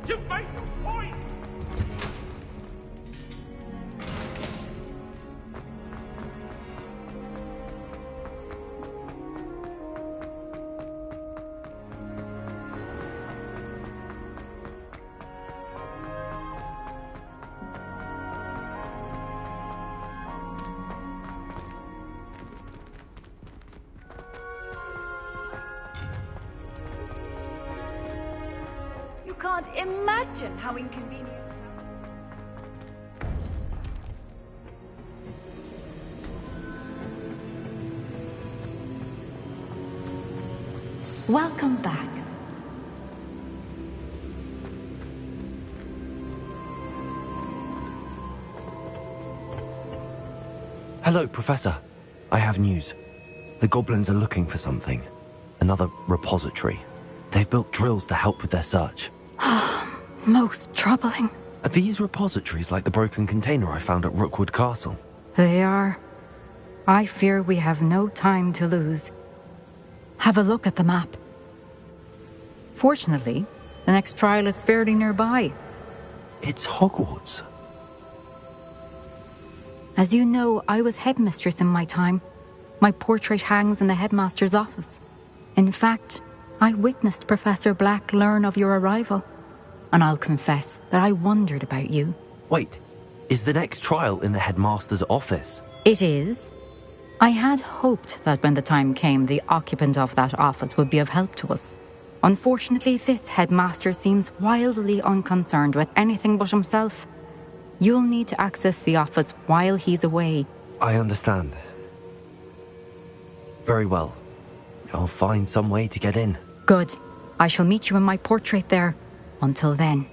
Speaker 11: You made the point!
Speaker 15: You can't imagine how inconvenient.
Speaker 4: Welcome back.
Speaker 9: Hello, Professor. I have news. The goblins are looking for something. Another repository. They've built drills to help with their search.
Speaker 22: Most troubling.
Speaker 9: Are these repositories like the broken container I found at Rookwood Castle?
Speaker 22: They are. I fear we have no time to lose. Have a look at the map. Fortunately, the next trial is fairly nearby.
Speaker 9: It's Hogwarts.
Speaker 22: As you know, I was headmistress in my time. My portrait hangs in the headmaster's office. In fact, I witnessed Professor Black learn of your arrival. And I'll confess that I wondered about you.
Speaker 9: Wait, is the next trial in the headmaster's office?
Speaker 22: It is. I had hoped that when the time came, the occupant of that office would be of help to us. Unfortunately, this headmaster seems wildly unconcerned with anything but himself. You'll need to access the office while he's away.
Speaker 9: I understand. Very well. I'll find some way to get in.
Speaker 22: Good. I shall meet you in my portrait there. Until then.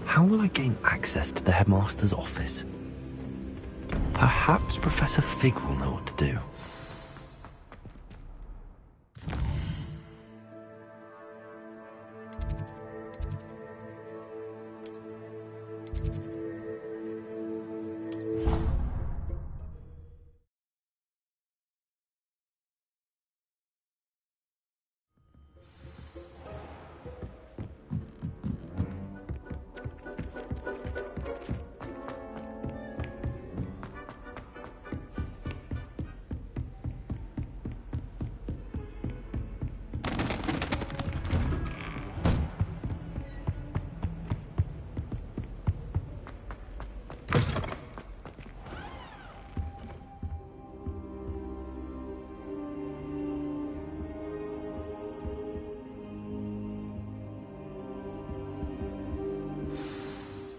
Speaker 9: How will I gain access to the headmaster's office? Perhaps Professor Fig will know what to do.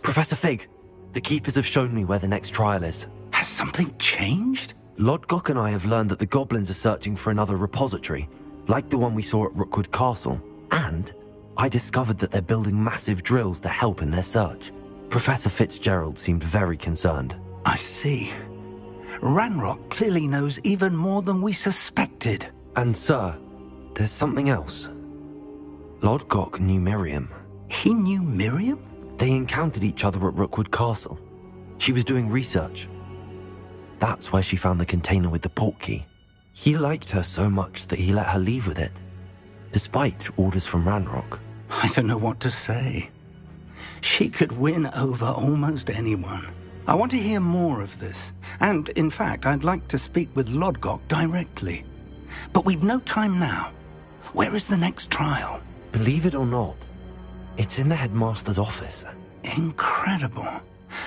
Speaker 1: Professor Fig, the Keepers have shown me where the next trial is.
Speaker 11: Has something changed?
Speaker 1: Lodgok and I have learned that the goblins are searching for another repository, like the one we saw at Rookwood Castle. And I discovered that they're building massive drills to help in their search. Professor Fitzgerald seemed very concerned.
Speaker 11: I see. Ranrock clearly knows even more than we suspected.
Speaker 1: And, sir, there's something else. Lodgok knew Miriam.
Speaker 11: He knew Miriam?
Speaker 1: They encountered each other at Rookwood Castle. She was doing research. That's where she found the container with the portkey. He liked her so much that he let her leave with it, despite orders from Ranrock.
Speaker 11: I don't know what to say. She could win over almost anyone. I want to hear more of this. And, in fact, I'd like to speak with Lodgok directly. But we've no time now. Where is the next trial?
Speaker 1: Believe it or not, it's in the headmaster's office.
Speaker 11: Incredible.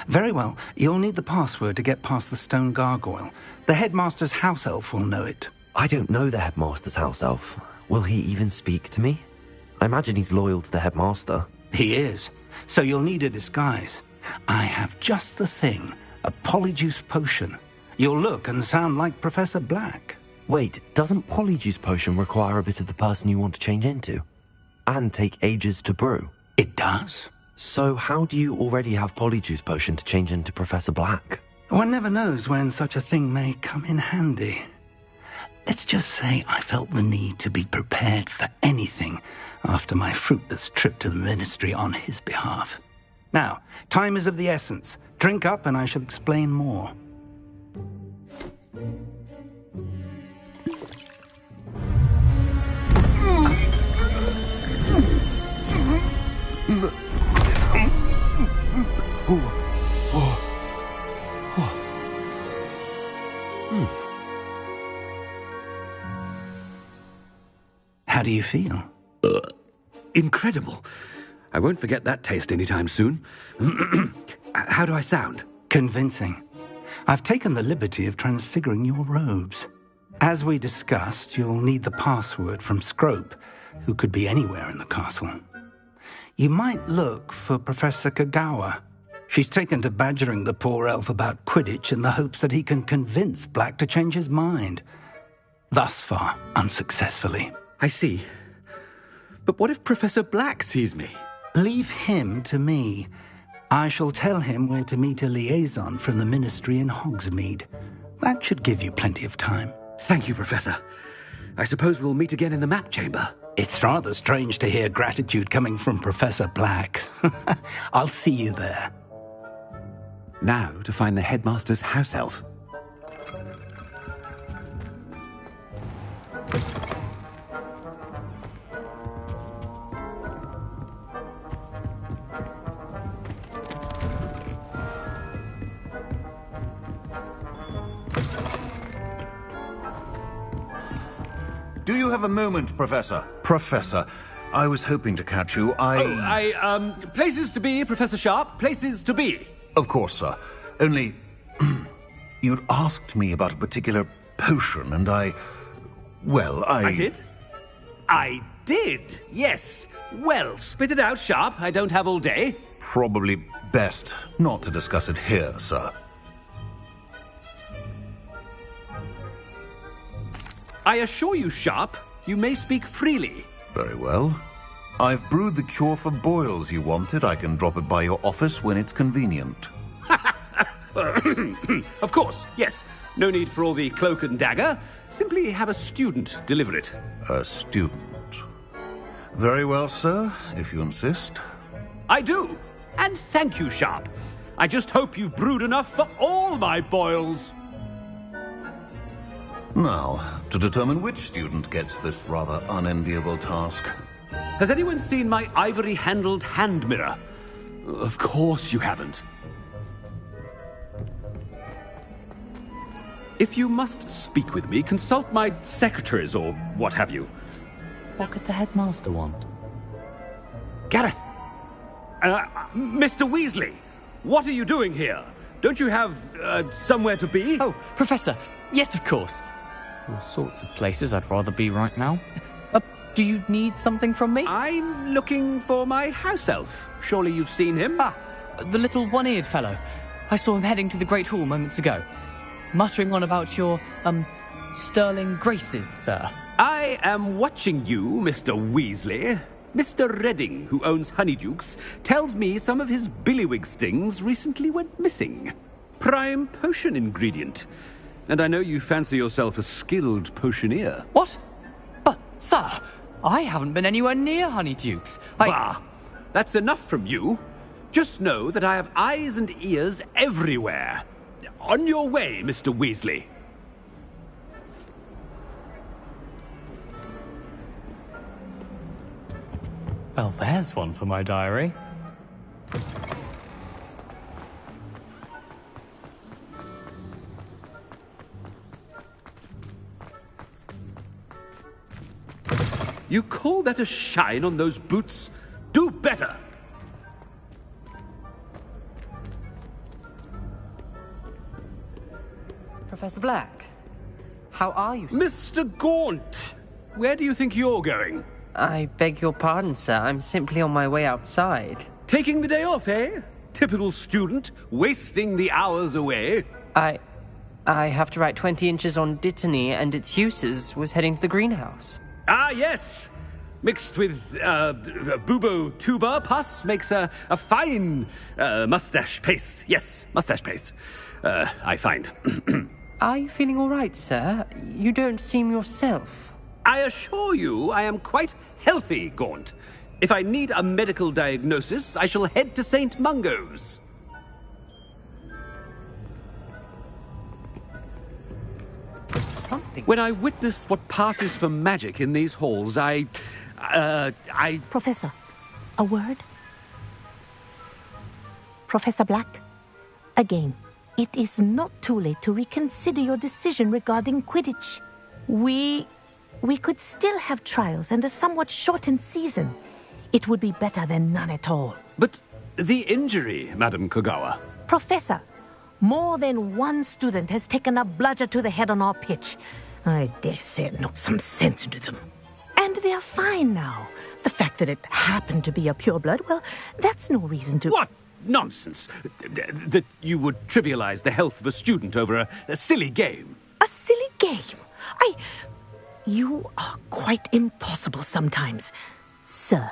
Speaker 11: Very well. You'll need the password to get past the stone gargoyle. The headmaster's house elf will know it.
Speaker 1: I don't know the headmaster's house elf. Will he even speak to me? I imagine he's loyal to the headmaster.
Speaker 11: He is. So you'll need a disguise. I have just the thing. A polyjuice potion. You'll look and sound like Professor Black.
Speaker 1: Wait, doesn't polyjuice potion require a bit of the person you want to change into? And take ages to brew?
Speaker 11: It does.
Speaker 1: So how do you already have polyjuice potion to change into Professor Black?
Speaker 11: One never knows when such a thing may come in handy. Let's just say I felt the need to be prepared for anything after my fruitless trip to the ministry on his behalf. Now, time is of the essence. Drink up and I shall explain more. How do you feel?
Speaker 3: Incredible. I won't forget that taste anytime soon. How do I sound?
Speaker 11: Convincing. I've taken the liberty of transfiguring your robes. As we discussed, you'll need the password from Scrope, who could be anywhere in the castle. You might look for Professor Kagawa. She's taken to badgering the poor elf about Quidditch in the hopes that he can convince Black to change his mind. Thus far, unsuccessfully.
Speaker 3: I see. But what if Professor Black sees me?
Speaker 11: Leave him to me. I shall tell him where to meet a liaison from the ministry in Hogsmeade. That should give you plenty of time.
Speaker 3: Thank you, Professor. I suppose we'll meet again in the map chamber.
Speaker 11: It's rather strange to hear gratitude coming from Professor Black. I'll see you there.
Speaker 3: Now to find the headmaster's house elf.
Speaker 4: Do you have a moment, Professor? Professor, I was hoping to catch you.
Speaker 3: Places to be, Professor Sharp. Places to be.
Speaker 4: Of course, sir. Only, you'd asked me about a particular potion, and I
Speaker 3: did? I did, yes. Well, spit it out, Sharp. I don't have all day.
Speaker 4: Probably best not to discuss it here, sir.
Speaker 3: I assure you, Sharp, you may speak freely.
Speaker 4: Very well. I've brewed the cure for boils you wanted. I can drop it by your office when it's convenient.
Speaker 3: Of course, yes. No need for all the cloak and dagger. Simply have a student deliver it.
Speaker 4: A student. Very well, sir, if you insist.
Speaker 3: I do. And thank you, Sharp. I just hope you've brewed enough for all my boils.
Speaker 4: Now, to determine which student gets this rather unenviable task.
Speaker 3: Has anyone seen my ivory-handled hand mirror? Of course you haven't. If you must speak with me, consult my secretaries or what have you.
Speaker 13: What could the headmaster want?
Speaker 3: Gareth! Mr. Weasley, what are you doing here? Don't you have, somewhere to be?
Speaker 23: Oh, Professor, yes, of course.
Speaker 24: All sorts of places I'd rather be right now.
Speaker 23: Do you need something from me?
Speaker 3: I'm looking for my house elf. Surely you've seen him?
Speaker 23: The little one-eared fellow. I saw him heading to the Great Hall moments ago, muttering on about your, sterling graces, sir.
Speaker 3: I am watching you, Mr. Weasley. Mr. Redding, who owns Honeydukes, tells me some of his billywig stings recently went missing. Prime potion ingredient. And I know you fancy yourself a skilled potioneer.
Speaker 23: What? But, sir, I haven't been anywhere near Honeydukes.
Speaker 3: Bah! That's enough from you. Just know that I have eyes and ears everywhere. On your way, Mr. Weasley.
Speaker 23: Well, there's one for my diary.
Speaker 3: You call that a shine on those boots? Do better!
Speaker 2: Professor Black, how are you, sir?
Speaker 3: Mr. Gaunt! Where do you think you're going?
Speaker 2: I beg your pardon, sir. I'm simply on my way outside.
Speaker 3: Taking the day off, eh? Typical student, wasting the hours away.
Speaker 2: I have to write 20 inches on Dittany and its uses. Was heading to the greenhouse.
Speaker 3: Ah, yes! Mixed with, bubo tuber pus makes a fine, mustache paste. Yes, mustache paste. I find.
Speaker 2: Are you feeling all right, sir? You don't seem yourself.
Speaker 3: I assure you I am quite healthy, Gaunt. If I need a medical diagnosis, I shall head to St. Mungo's.
Speaker 2: Something.
Speaker 3: When I witness what passes for magic in these halls, I...
Speaker 7: Professor, a word? Professor Black, again, it is not too late to reconsider your decision regarding Quidditch. We could still have trials and a somewhat shortened season. It would be better than none at all.
Speaker 3: But the injury, Madam Kogawa.
Speaker 7: Professor, more than one student has taken a bludger to the head on our pitch. I dare say it knocked some sense into them. And they're fine now. The fact that it happened to be a pureblood, well, that's no reason to...
Speaker 3: What nonsense! That you would trivialize the health of a student over a silly game.
Speaker 7: A silly game? You are quite impossible sometimes. Sir,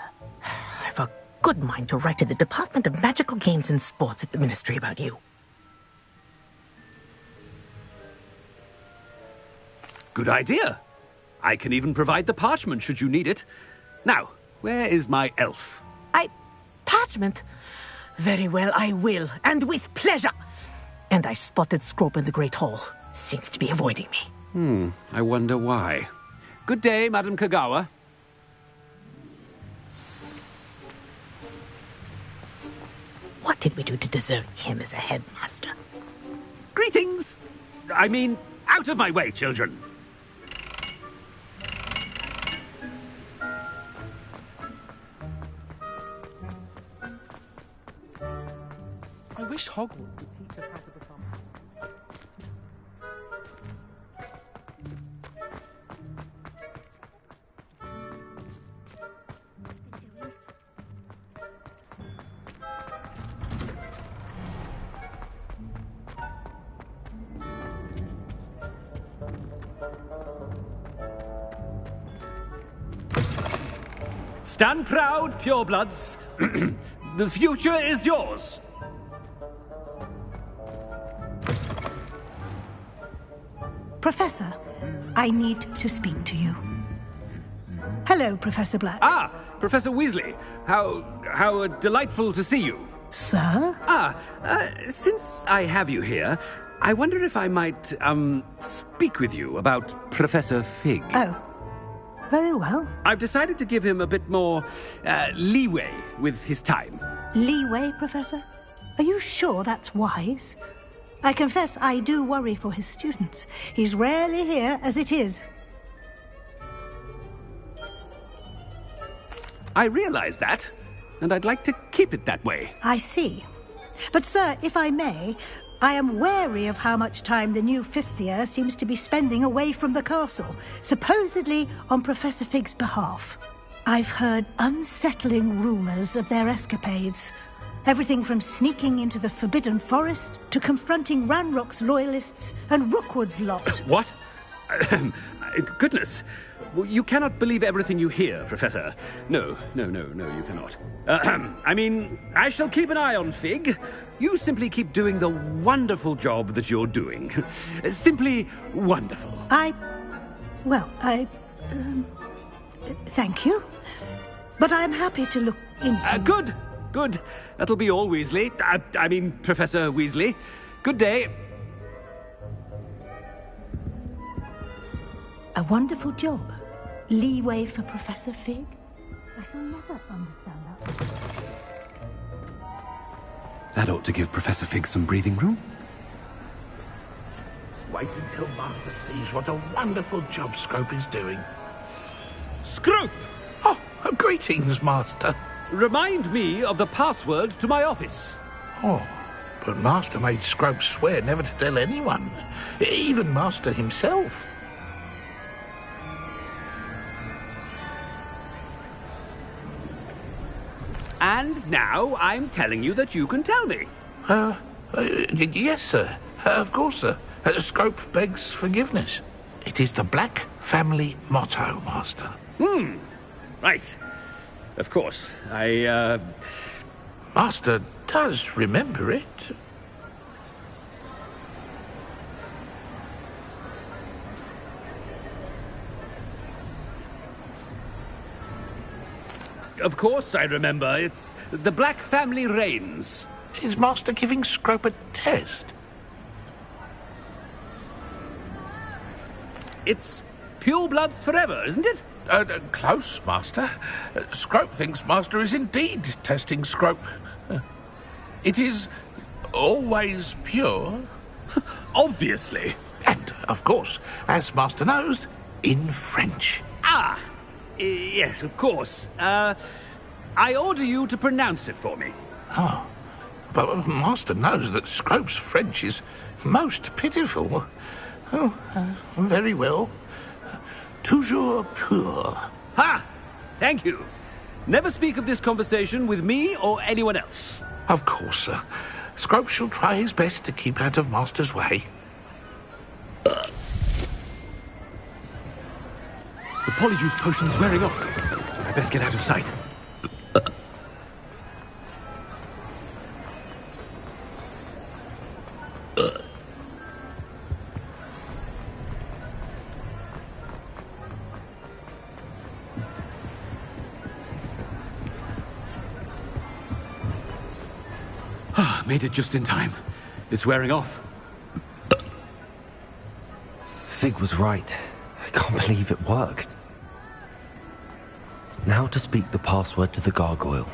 Speaker 7: I've a good mind to write to the Department of Magical Games and Sports at the Ministry about you.
Speaker 3: Good idea. I can even provide the parchment should you need it. Now, where is my elf?
Speaker 7: Parchment? Very well, I will, and with pleasure. And I spotted Scrope in the Great Hall. Seems to be avoiding me.
Speaker 3: I wonder why. Good day, Madam Kogawa.
Speaker 7: What did we do to deserve him as a headmaster?
Speaker 3: Greetings! I mean, out of my way, children!
Speaker 23: I wish Hogwarts would teach us how to become...
Speaker 3: Stand proud, purebloods. The future is yours.
Speaker 12: Professor, I need to speak to you. Hello, Professor Black.
Speaker 3: Ah, Professor Weasley. How delightful to see you.
Speaker 12: Sir?
Speaker 3: Since I have you here, I wonder if I might, speak with you about Professor Fig.
Speaker 12: Oh, very well.
Speaker 3: I've decided to give him a bit more, leeway with his time.
Speaker 12: Leeway, Professor? Are you sure that's wise? I confess I do worry for his students. He's rarely here as it is.
Speaker 3: I realize that, and I'd like to keep it that way.
Speaker 12: I see. But, sir, if I may, I am wary of how much time the new fifth year seems to be spending away from the castle, supposedly on Professor Fig's behalf. I've heard unsettling rumors of their escapades. Everything from sneaking into the Forbidden Forest to confronting Ranrock's loyalists and Rookwood's lot.
Speaker 3: What? Goodness. Well, you cannot believe everything you hear, Professor. No, you cannot. I mean, I shall keep an eye on Fig. You simply keep doing the wonderful job that you're doing. Simply wonderful.
Speaker 12: Thank you. But I'm happy to look into...
Speaker 3: Good. That'll be all, Weasley. I mean, Professor Weasley. Good day.
Speaker 12: A wonderful job. Leeway for Professor Fig? I shall never understand that.
Speaker 3: That ought to give Professor Fig some breathing room.
Speaker 11: Wait until Master sees what a wonderful job Scrope is doing.
Speaker 3: Scrope!
Speaker 11: Oh, greetings, Master.
Speaker 3: Remind me of the password to my office.
Speaker 11: Oh, but Master made Scrope swear never to tell anyone, even Master himself.
Speaker 3: And now I'm telling you that you can tell me.
Speaker 11: Yes, sir. Of course, sir. Scrope begs forgiveness. It is the Black family motto, Master.
Speaker 3: Right. Of course.
Speaker 11: Master does remember it.
Speaker 3: Of course I remember. It's the Black family reigns.
Speaker 11: Is Master giving Scrope a test?
Speaker 3: It's purebloods forever, isn't it?
Speaker 11: Close, Master. Scrope thinks Master is indeed testing Scrope. It is always pure.
Speaker 3: Obviously.
Speaker 11: And, of course, as Master knows, in French.
Speaker 3: Yes, of course. I order you to pronounce it for me.
Speaker 11: Oh, but Master knows that Scrope's French is most pitiful. Oh, very well. Toujours pur.
Speaker 3: Ha! Thank you. Never speak of this conversation with me or anyone else.
Speaker 11: Of course, sir. Scrope shall try his best to keep out of Master's way.
Speaker 3: The Polyjuice potion's wearing off. I best get out of sight. Made it just in time. It's wearing off.
Speaker 9: Fig was right. I can't believe it worked. Now to speak the password to the gargoyle.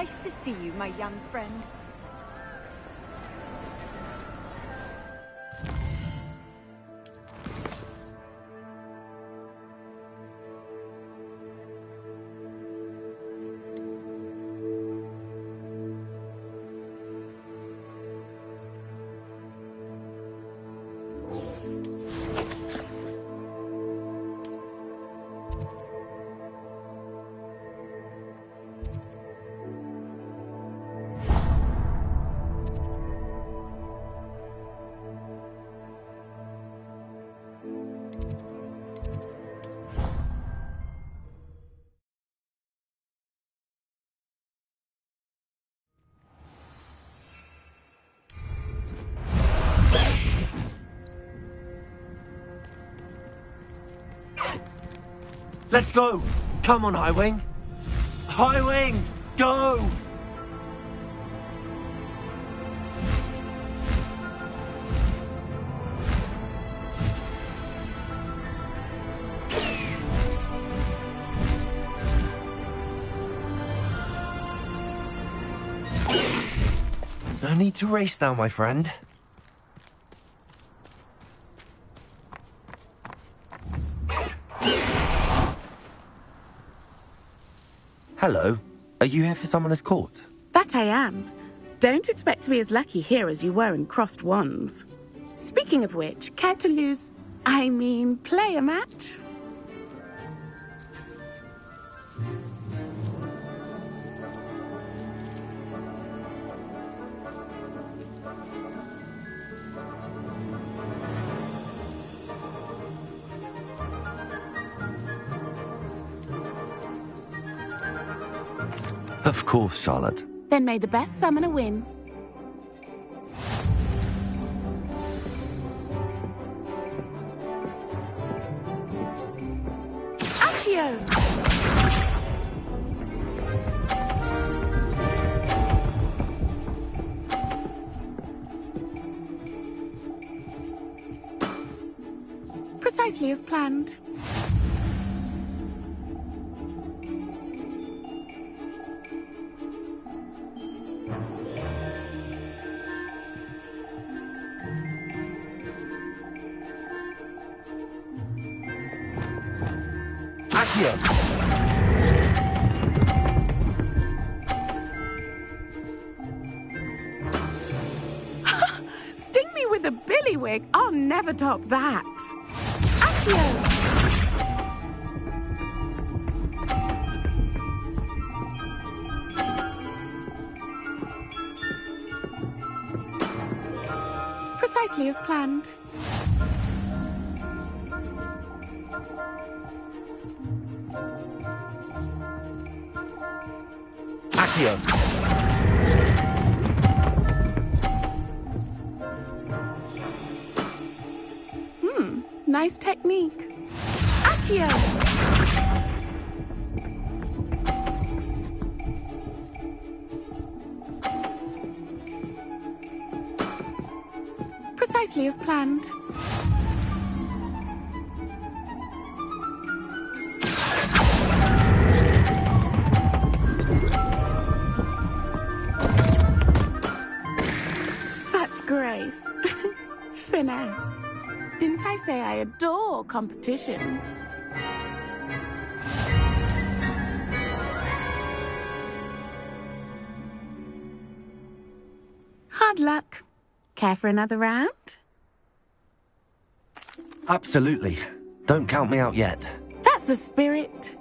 Speaker 15: Nice to see you, my young friend.
Speaker 1: Let's go! Come on, Highwing! Highwing! Go! No need to race now, my friend. Hello. Are you here for Summoner's Court?
Speaker 16: That I am. Don't expect to be as lucky here as you were in Crossed Wands. Speaking of which, care to play a match?
Speaker 1: Of course, Charlotte.
Speaker 16: Then may the best summoner win. Accio! Precisely as planned. Sting me with a billywig. I'll never top that. Accio! Precisely as planned.
Speaker 1: Accio!
Speaker 16: Nice technique. Accio! Precisely as planned. Such grace. Finesse. Didn't I say I adore competition? Hard luck. Care for another round?
Speaker 1: Absolutely. Don't count me out yet.
Speaker 16: That's the spirit.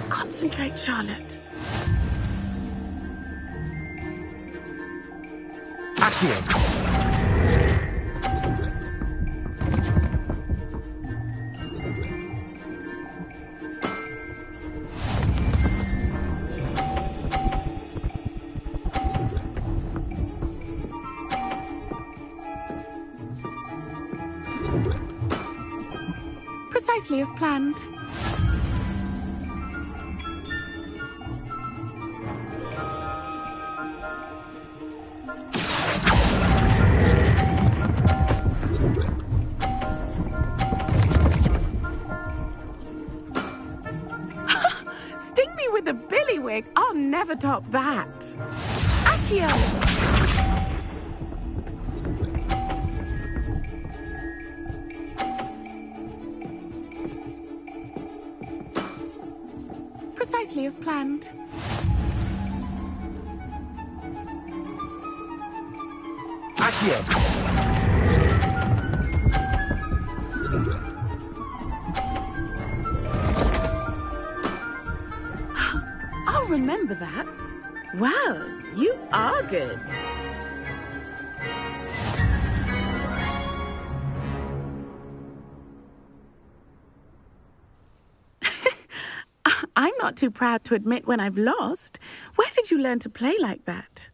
Speaker 16: Concentrate, Charlotte.
Speaker 1: Accio!
Speaker 16: Precisely as planned. Sting me with a billywig. I'll never top that. Accio! Precisely as planned.
Speaker 1: Accio!
Speaker 16: I'll remember that. Well, you are good. I'm not too proud to admit when I've lost. Where did you learn to play like that?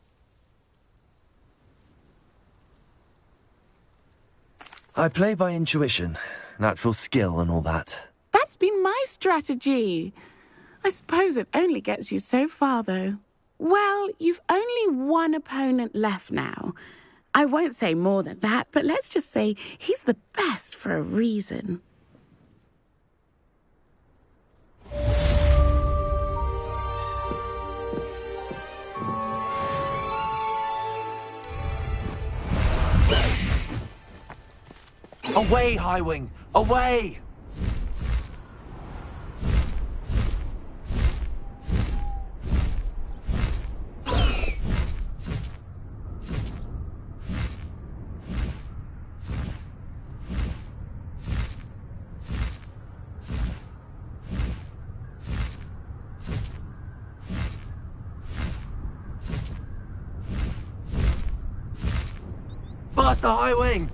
Speaker 1: I play by intuition, natural skill and all that.
Speaker 16: That's been my strategy. I suppose it only gets you so far, though. Well, you've only one opponent left now. I won't say more than that, but let's just say he's the best for a reason.
Speaker 1: Away, Highwing! Away! Past the Highwing!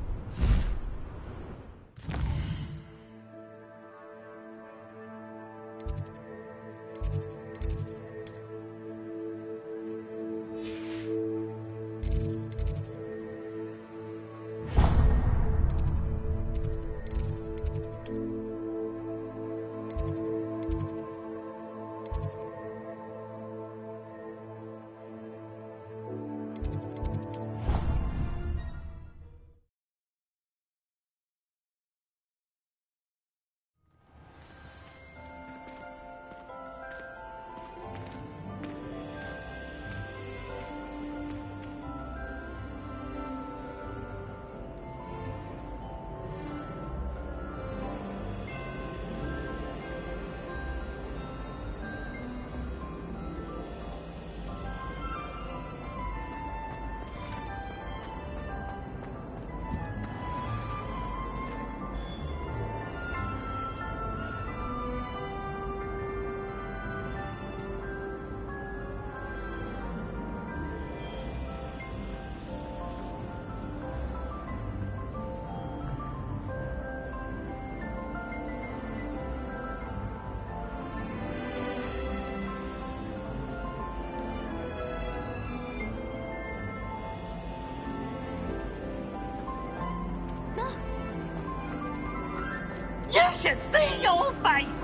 Speaker 11: You should see your face!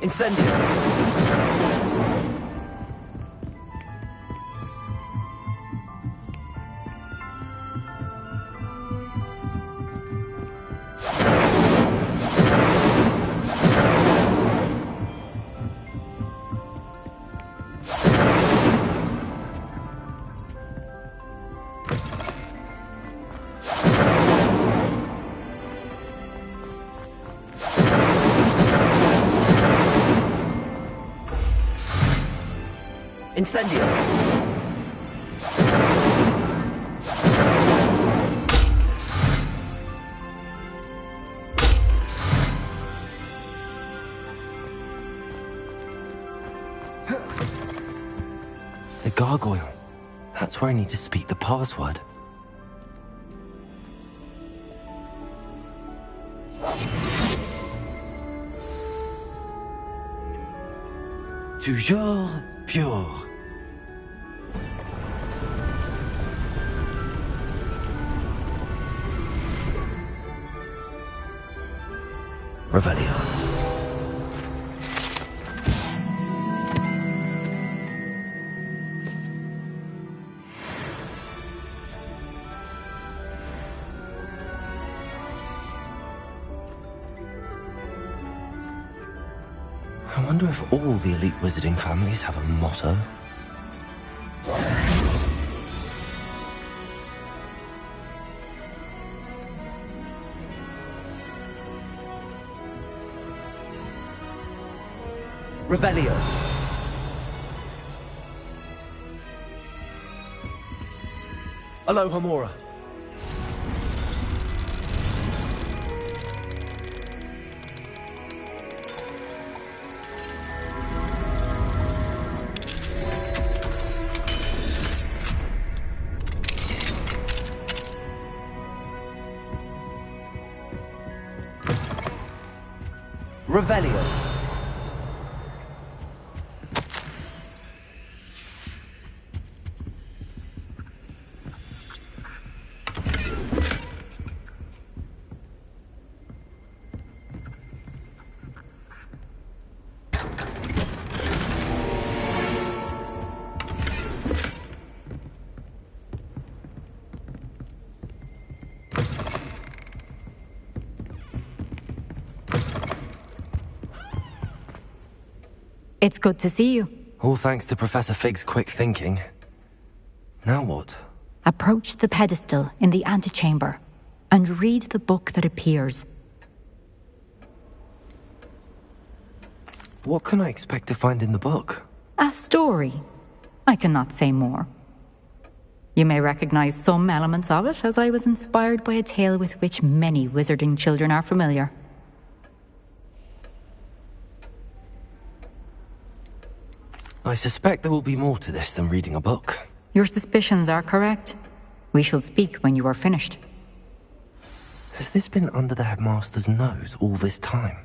Speaker 1: Incendio! Incendio! The gargoyle. That's where I need to speak the password. Toujours pure. Revelio. I wonder if all the elite wizarding families have a motto. Revelio. Aloha Mora. Revelio.
Speaker 22: It's good to see you.
Speaker 1: All thanks to Professor Fig's quick thinking. Now what?
Speaker 22: Approach the pedestal in the antechamber and read the book that appears.
Speaker 1: What can I expect to find in the book?
Speaker 22: A story. I cannot say more. You may recognize some elements of it, as I was inspired by a tale with which many wizarding children are familiar.
Speaker 1: I suspect there will be more to this than reading a book.
Speaker 22: Your suspicions are correct. We shall speak when you are finished.
Speaker 1: Has this been under the headmaster's nose all this time?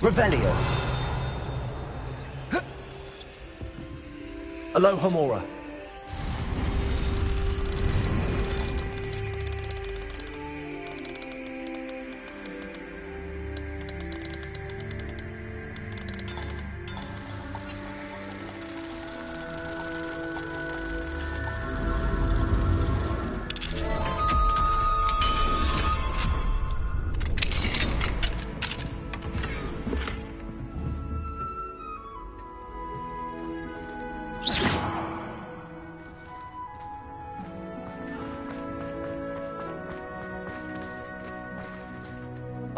Speaker 1: Revelio.
Speaker 9: Aloha Mora.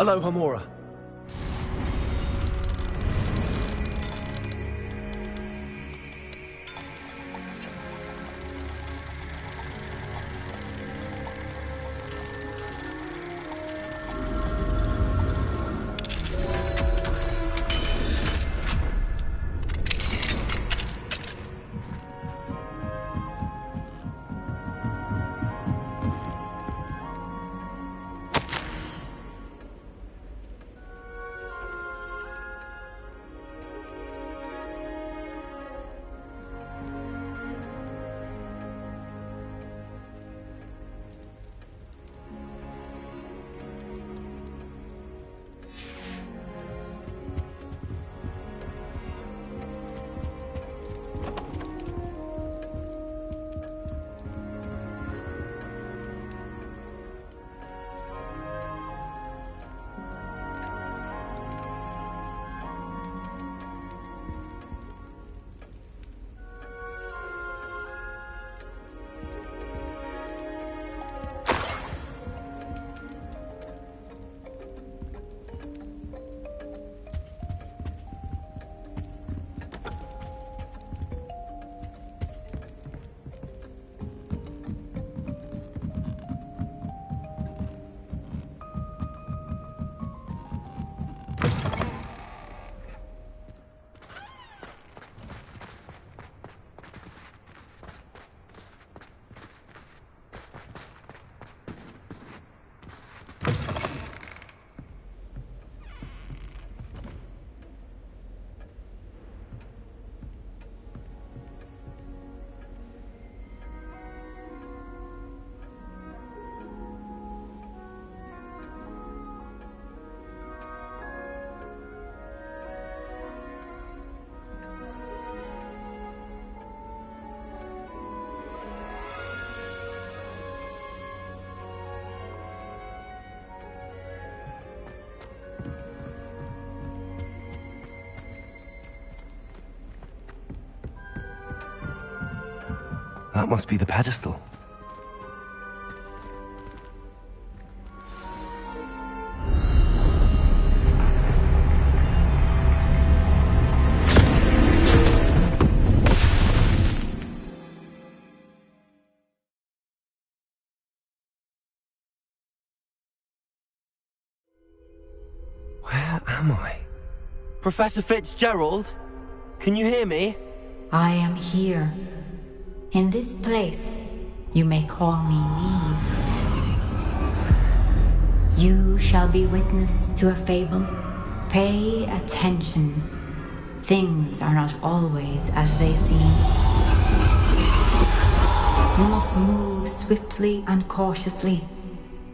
Speaker 9: Aloha Mora. That must be the pedestal. Where am I? Professor Fitzgerald? Can you hear me?
Speaker 22: I am here. In this place, you may call me Neve. You shall be witness to a fable. Pay attention. Things are not always as they seem. You must move swiftly and cautiously.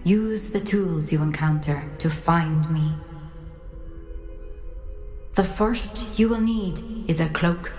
Speaker 22: Use the tools you encounter to find me. The first you will need is a cloak.